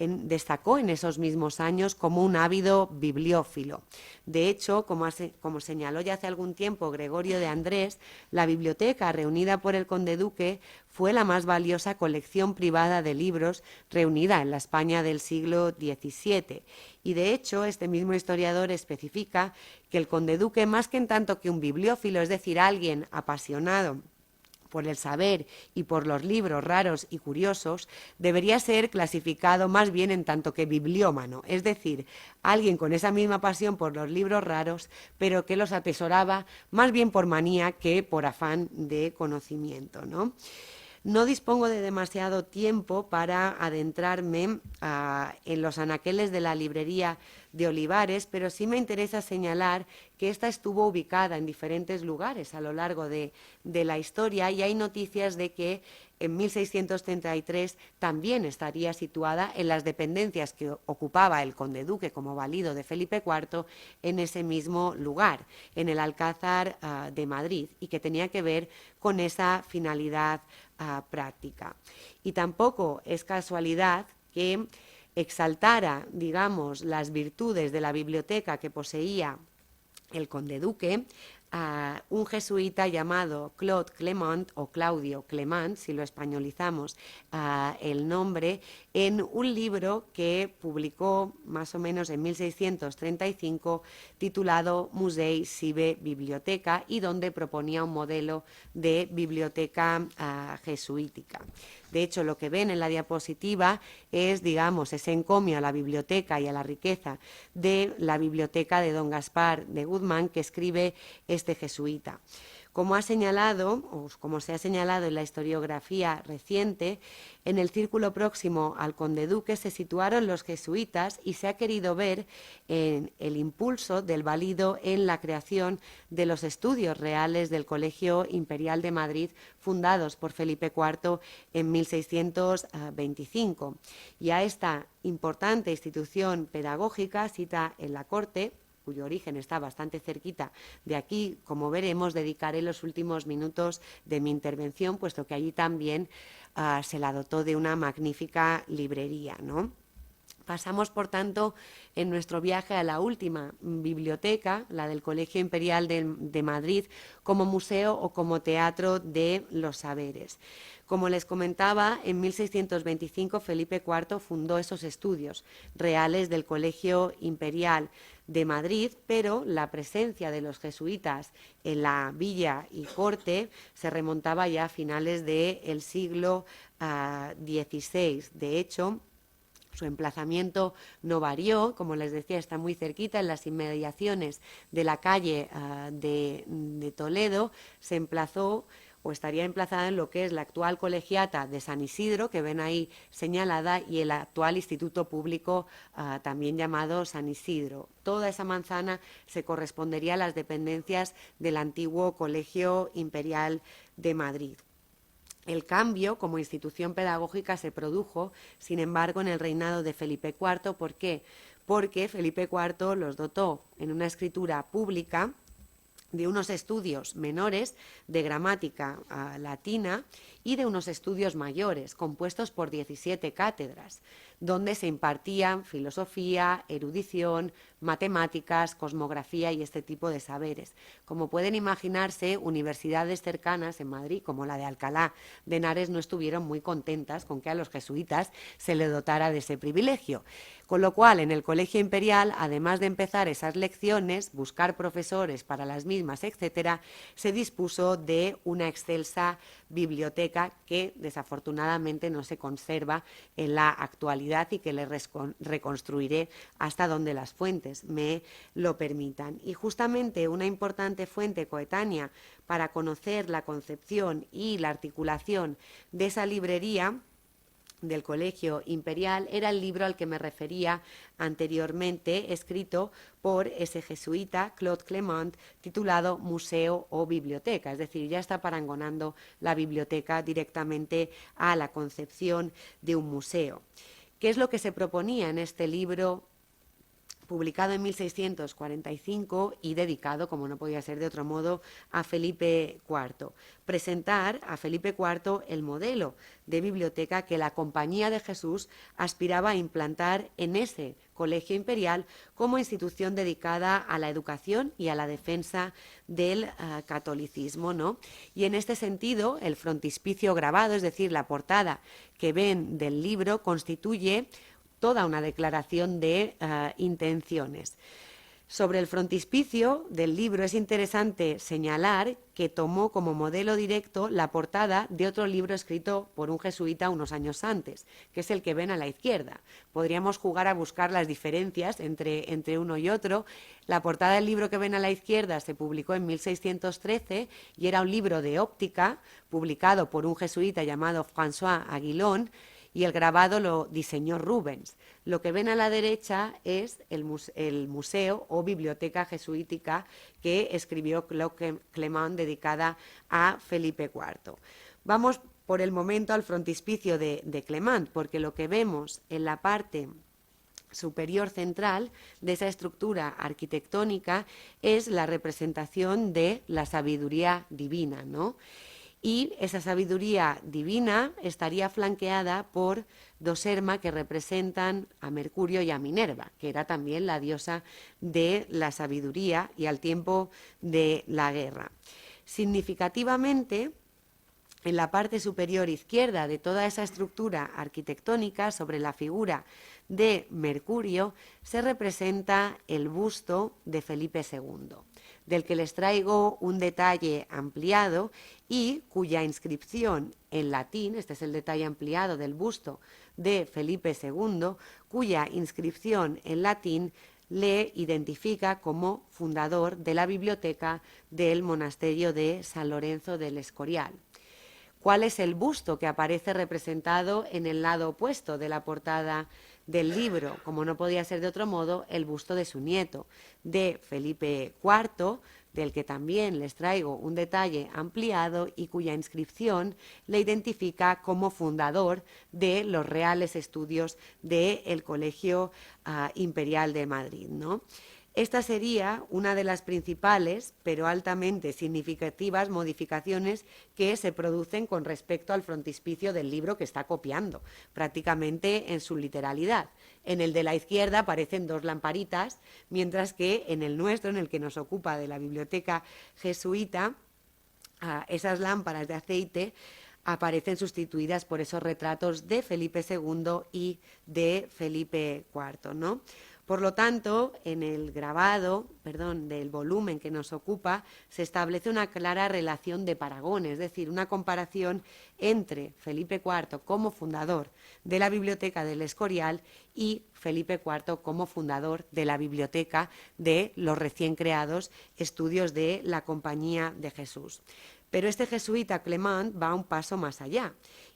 destacó en esos mismos años como un ávido bibliófilo. De hecho, como señaló ya hace algún tiempo Gregorio de Andrés, la biblioteca reunida por el conde duque fue la más valiosa colección privada de libros reunida en la España del siglo XVII. Y de hecho, este mismo historiador especifica que el conde duque, más que en tanto que un bibliófilo, es decir, alguien apasionado por el saber y por los libros raros y curiosos, debería ser clasificado más bien en tanto que bibliómano, es decir, alguien con esa misma pasión por los libros raros, pero que los atesoraba más bien por manía que por afán de conocimiento, ¿no? No dispongo de demasiado tiempo para adentrarme en los anaqueles de la librería de Olivares, pero sí me interesa señalar que esta estuvo ubicada en diferentes lugares a lo largo de la historia, y hay noticias de que en 1633 también estaría situada en las dependencias que ocupaba el conde duque como valido de Felipe IV en ese mismo lugar, en el Alcázar de Madrid, y que tenía que ver con esa finalidad práctica. Y tampoco es casualidad que exaltara, digamos, las virtudes de la biblioteca que poseía el conde duque a un jesuita llamado Claude Clement, o Claudio Clement, si lo españolizamos el nombre, en un libro que publicó más o menos en 1635 titulado Musei sive Biblioteca, y donde proponía un modelo de biblioteca jesuítica. De hecho, lo que ven en la diapositiva es, digamos, ese encomio a la biblioteca y a la riqueza de la biblioteca de don Gaspar de Guzmán que escribe este jesuita. Como ha señalado, o como se ha señalado en la historiografía reciente, en el círculo próximo al conde duque se situaron los jesuitas, y se ha querido ver en el impulso del valido en la creación de los estudios reales del Colegio Imperial de Madrid, fundados por Felipe IV en 1625. Y a esta importante institución pedagógica, cita en la corte, cuyo origen está bastante cerquita de aquí, como veremos, dedicaré los últimos minutos de mi intervención, puesto que allí también se la dotó de una magnífica librería, ¿no? Pasamos, por tanto, en nuestro viaje a la última biblioteca, la del Colegio Imperial de Madrid, como museo o como teatro de los saberes. Como les comentaba, en 1625 Felipe IV fundó esos estudios reales del Colegio Imperial de Madrid, pero la presencia de los jesuitas en la villa y corte se remontaba ya a finales del siglo XVI. De hecho, su emplazamiento no varió, como les decía, está muy cerquita, en las inmediaciones de la calle de Toledo. Se emplazó, o estaría emplazada, en lo que es la actual colegiata de San Isidro, que ven ahí señalada, y el actual instituto público también llamado San Isidro. Toda esa manzana se correspondería a las dependencias del antiguo Colegio Imperial de Madrid. El cambio como institución pedagógica se produjo, sin embargo, en el reinado de Felipe IV. ¿Por qué? Porque Felipe IV los dotó en una escritura pública de unos estudios menores de gramática latina y de unos estudios mayores, compuestos por 17 cátedras, donde se impartían filosofía, erudición, matemáticas, cosmografía y este tipo de saberes. Como pueden imaginarse, universidades cercanas en Madrid, como la de Alcalá de Henares, no estuvieron muy contentas con que a los jesuitas se les dotara de ese privilegio. Con lo cual, en el Colegio Imperial, además de empezar esas lecciones, buscar profesores para las mismas, etcétera, se dispuso de una excelsa biblioteca que desafortunadamente no se conserva en la actualidad y que le reconstruiré hasta donde las fuentes me lo permitan. Y justamente una importante fuente coetánea para conocer la concepción y la articulación de esa librería del Colegio Imperial era el libro al que me refería anteriormente, escrito por ese jesuita, Claude Clement, titulado Museo o Biblioteca, es decir, ya está parangonando la biblioteca directamente a la concepción de un museo. ¿Qué es lo que se proponía en este libro publicado en 1645 y dedicado, como no podía ser de otro modo, a Felipe IV. Presentar a Felipe IV el modelo de biblioteca que la Compañía de Jesús aspiraba a implantar en ese colegio imperial como institución dedicada a la educación y a la defensa del catolicismo, ¿no? Y en este sentido, el frontispicio grabado, es decir, la portada que ven del libro, constituye toda una declaración de intenciones. Sobre el frontispicio del libro es interesante señalar que tomó como modelo directo la portada de otro libro escrito por un jesuita unos años antes, que es el que ven a la izquierda. Podríamos jugar a buscar las diferencias entre uno y otro. La portada del libro que ven a la izquierda se publicó en 1613 y era un libro de óptica publicado por un jesuita llamado François Aguilón, y el grabado lo diseñó Rubens. Lo que ven a la derecha es el museo o biblioteca jesuítica que escribió Claude Clement, dedicada a Felipe IV. Vamos por el momento al frontispicio de Clement, porque lo que vemos en la parte superior central de esa estructura arquitectónica es la representación de la sabiduría divina, ¿no? Y esa sabiduría divina estaría flanqueada por dos hermas que representan a Mercurio y a Minerva, que era también la diosa de la sabiduría y al tiempo de la guerra. Significativamente, en la parte superior izquierda de toda esa estructura arquitectónica, sobre la figura de Mercurio, se representa el busto de Felipe II, del que les traigo un detalle ampliado y cuya inscripción en latín, este es el detalle ampliado del busto de Felipe II, cuya inscripción en latín le identifica como fundador de la biblioteca del monasterio de San Lorenzo del Escorial. ¿Cuál es el busto que aparece representado en el lado opuesto de la portada del libro? Como no podía ser de otro modo, el busto de su nieto, de Felipe IV, del que también les traigo un detalle ampliado y cuya inscripción le identifica como fundador de los Reales Estudios del Colegio Imperial de Madrid, ¿no? Esta sería una de las principales, pero altamente significativas modificaciones que se producen con respecto al frontispicio del libro que está copiando, prácticamente en su literalidad. En el de la izquierda aparecen dos lamparitas, mientras que en el nuestro, en el que nos ocupa de la biblioteca jesuita, esas lámparas de aceite aparecen sustituidas por esos retratos de Felipe II y de Felipe IV, ¿no? Por lo tanto, en el grabado, del volumen que nos ocupa, se establece una clara relación de paragones, es decir, una comparación entre Felipe IV como fundador de la Biblioteca del Escorial y Felipe IV como fundador de la Biblioteca de los recién creados Estudios de la Compañía de Jesús. Pero este jesuita Clement va un paso más allá.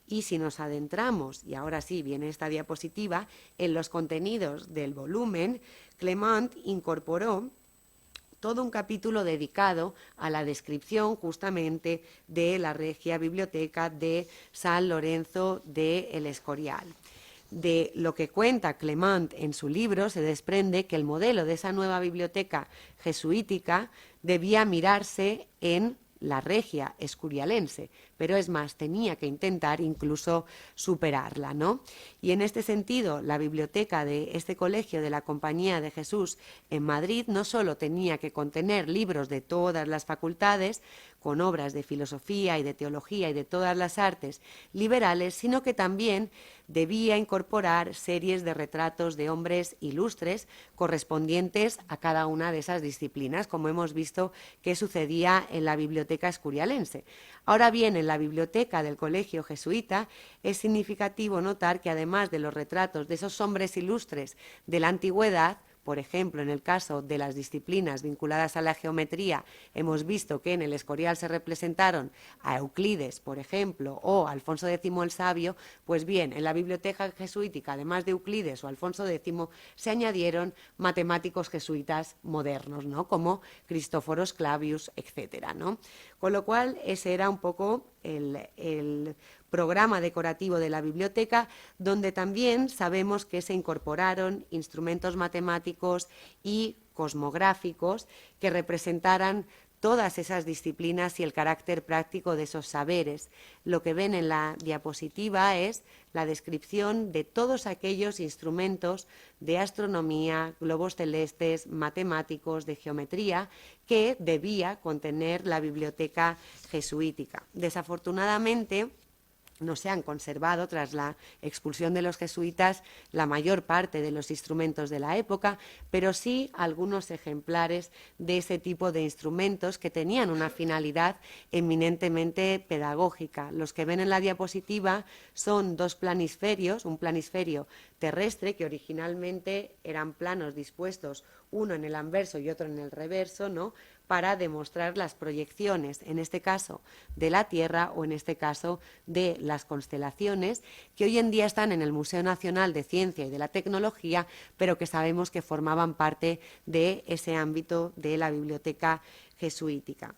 Y si nos adentramos, y ahora sí viene esta diapositiva, en los contenidos del volumen, Clement incorporó todo un capítulo dedicado a la descripción justamente de la Regia Biblioteca de San Lorenzo de El Escorial. De lo que cuenta Clement en su libro se desprende que el modelo de esa nueva biblioteca jesuítica debía mirarse en la Regia escurialense, pero es más, tenía que intentar incluso superarla, ¿no? Y en este sentido, la biblioteca de este colegio de la Compañía de Jesús en Madrid no solo tenía que contener libros de todas las facultades, con obras de filosofía y de teología y de todas las artes liberales, sino que también debía incorporar series de retratos de hombres ilustres correspondientes a cada una de esas disciplinas, como hemos visto que sucedía en la biblioteca escurialense. Ahora bien, en la biblioteca del Colegio Jesuita es significativo notar que además de los retratos de esos hombres ilustres de la antigüedad, por ejemplo, en el caso de las disciplinas vinculadas a la geometría, hemos visto que en el Escorial se representaron a Euclides, por ejemplo, o a Alfonso X el Sabio. Pues bien, en la biblioteca jesuítica, además de Euclides o Alfonso X, se añadieron matemáticos jesuitas modernos, ¿no?, como Cristóforos Clavius, etcétera, ¿no? Con lo cual, ese era un poco el programa decorativo de la biblioteca, donde también sabemos que se incorporaron instrumentos matemáticos y cosmográficos que representaran todas esas disciplinas y el carácter práctico de esos saberes. Lo que ven en la diapositiva es la descripción de todos aquellos instrumentos de astronomía, globos celestes, matemáticos, de geometría, que debía contener la biblioteca jesuítica. Desafortunadamente, no se han conservado, tras la expulsión de los jesuitas, la mayor parte de los instrumentos de la época, pero sí algunos ejemplares de ese tipo de instrumentos que tenían una finalidad eminentemente pedagógica. Los que ven en la diapositiva son dos planisferios, un planisferio terrestre, que originalmente eran planos dispuestos uno en el anverso y otro en el reverso, ¿no?, para demostrar las proyecciones, en este caso de la Tierra o en este caso de las constelaciones, que hoy en día están en el Museo Nacional de Ciencia y de la Tecnología, pero que sabemos que formaban parte de ese ámbito de la biblioteca jesuítica.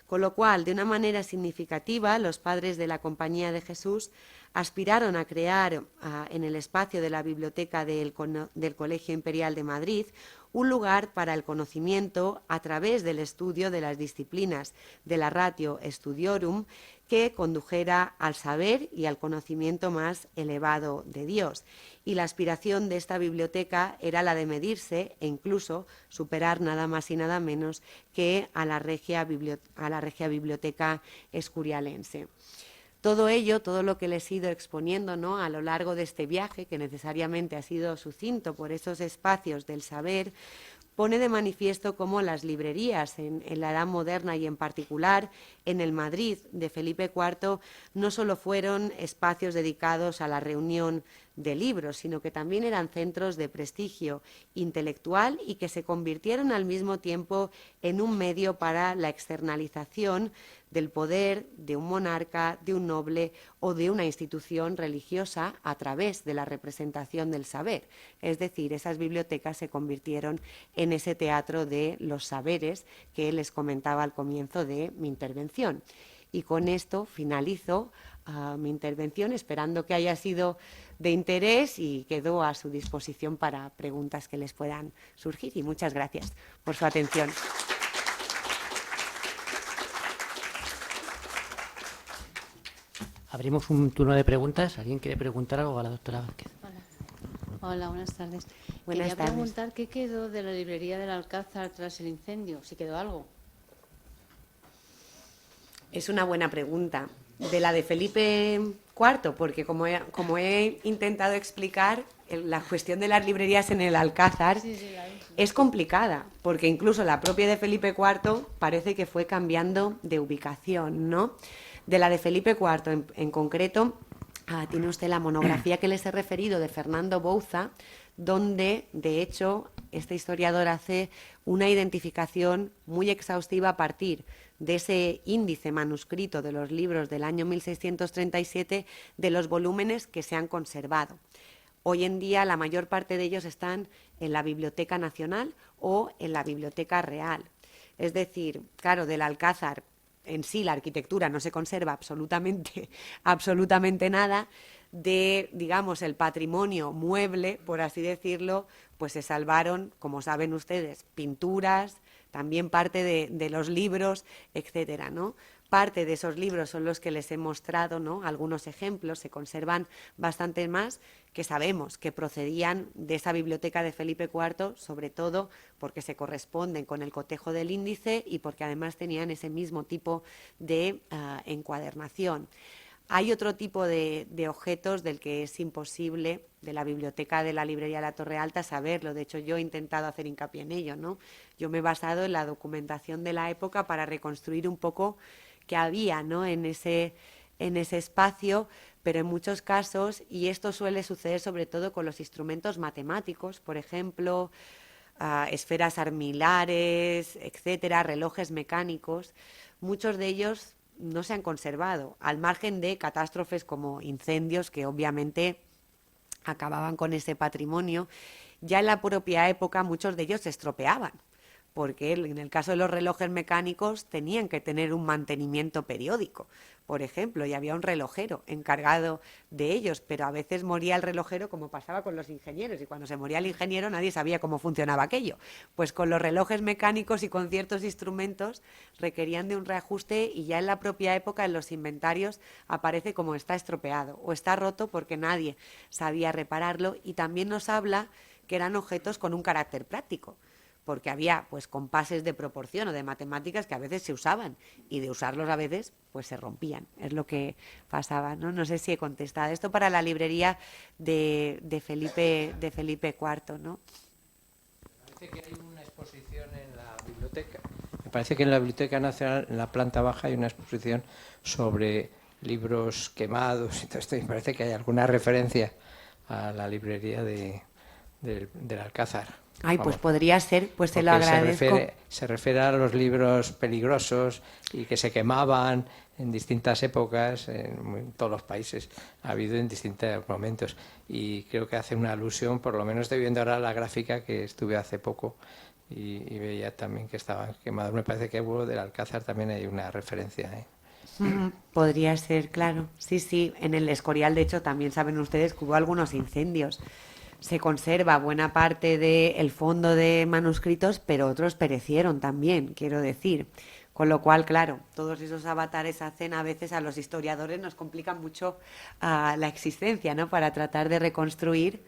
Con lo cual, de una manera significativa, los padres de la Compañía de Jesús aspiraron a crear en el espacio de la biblioteca del Colegio Imperial de Madrid un lugar para el conocimiento a través del estudio de las disciplinas de la Ratio Studiorum, que condujera al saber y al conocimiento más elevado de Dios. Y la aspiración de esta biblioteca era la de medirse e incluso superar nada más y nada menos que a la Regia Biblioteca Escurialense. Todo ello, todo lo que les he ido exponiendo, ¿no?, a lo largo de este viaje, que necesariamente ha sido sucinto por esos espacios del saber, pone de manifiesto cómo las librerías en la Edad Moderna y en particular en el Madrid de Felipe IV no solo fueron espacios dedicados a la reunión de libros, sino que también eran centros de prestigio intelectual y que se convirtieron al mismo tiempo en un medio para la externalización del poder de un monarca, de un noble o de una institución religiosa a través de la representación del saber. Es decir, esas bibliotecas se convirtieron en ese teatro de los saberes que les comentaba al comienzo de mi intervención. Y con esto finalizo mi intervención, esperando que haya sido de interés, y quedo a su disposición para preguntas que les puedan surgir. Y muchas gracias por su atención. Abrimos un turno de preguntas. ¿Alguien quiere preguntar algo a la doctora Vázquez? Hola, buenas tardes. Buenas Quería tardes. preguntar qué quedó de la librería del Alcázar tras el incendio, si quedó algo. Es una buena pregunta. De la de Felipe IV, porque como he intentado explicar, la cuestión de las librerías en el Alcázar es complicada, porque incluso la propia de Felipe IV parece que fue cambiando de ubicación, ¿no? De la de Felipe IV en concreto, tiene usted la monografía que les he referido de Fernando Bouza, donde, de hecho, este historiador hace una identificación muy exhaustiva a partir de ese índice manuscrito de los libros del año 1637 de los volúmenes que se han conservado. Hoy en día la mayor parte de ellos están en la Biblioteca Nacional o en la Biblioteca Real. Es decir, claro, del Alcázar en sí la arquitectura no se conserva absolutamente nada. De, digamos, el patrimonio mueble, por así decirlo, pues se salvaron, como saben ustedes, pinturas, también parte de los libros, etcétera, ¿no? Parte de esos libros son los que les he mostrado, ¿no? Algunos ejemplos, se conservan bastantes más que sabemos que procedían de esa biblioteca de Felipe IV, sobre todo porque se corresponden con el cotejo del índice y porque además tenían ese mismo tipo de encuadernación. Hay otro tipo de objetos del que es imposible, de la biblioteca de la librería de la Torre Alta, saberlo. De hecho, yo he intentado hacer hincapié en ello, ¿no? Yo me he basado en la documentación de la época para reconstruir un poco qué había, ¿no?, en ese espacio, pero en muchos casos, y esto suele suceder sobre todo con los instrumentos matemáticos, por ejemplo, esferas armilares, etcétera, relojes mecánicos, muchos de ellos no se han conservado, al margen de catástrofes como incendios que obviamente acababan con ese patrimonio. Ya en la propia época muchos de ellos se estropeaban, porque en el caso de los relojes mecánicos tenían que tener un mantenimiento periódico, por ejemplo, y había un relojero encargado de ellos, pero a veces moría el relojero como pasaba con los ingenieros, y cuando se moría el ingeniero nadie sabía cómo funcionaba aquello. Pues con los relojes mecánicos y con ciertos instrumentos requerían de un reajuste, y ya en la propia época en los inventarios aparece como está estropeado o está roto porque nadie sabía repararlo, y también nos habla que eran objetos con un carácter práctico, porque había pues compases de proporción o de matemáticas que a veces se usaban, y de usarlos a veces pues se rompían, es lo que pasaba, ¿no? No sé si he contestado. Esto para la librería de Felipe IV, ¿no? Parece que hay una exposición en la biblioteca. Me parece que en la Biblioteca Nacional, en la planta baja, hay una exposición sobre libros quemados y todo esto. Y me parece que hay alguna referencia a la librería del Alcázar. Ay, pues Vamos, podría ser, pues se lo porque agradezco. se refiere a los libros peligrosos y que se quemaban en distintas épocas, en todos los países, ha habido en distintos momentos. Y creo que hace una alusión, por lo menos estoy viendo ahora la gráfica que estuve hace poco y veía también que estaban quemados. Me parece que hubo del Alcázar también hay una referencia, ¿eh? Podría ser, claro. Sí, sí, en el Escorial, de hecho, también saben ustedes que hubo algunos incendios. Se conserva buena parte del fondo de manuscritos, pero otros perecieron también, quiero decir. Con lo cual, claro, todos esos avatares hacen a veces a los historiadores nos complican mucho la existencia, ¿no? Para tratar de reconstruir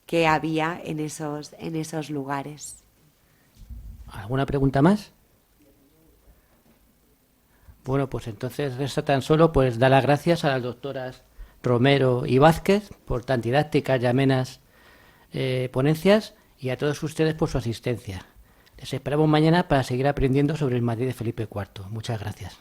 qué había en esos lugares. ¿Alguna pregunta más? Bueno, pues entonces resta tan solo pues dar las gracias a las doctoras Romero y Vázquez por tan didácticas y amenas ponencias, y a todos ustedes por su asistencia. Les esperamos mañana para seguir aprendiendo sobre el Madrid de Felipe IV. Muchas gracias.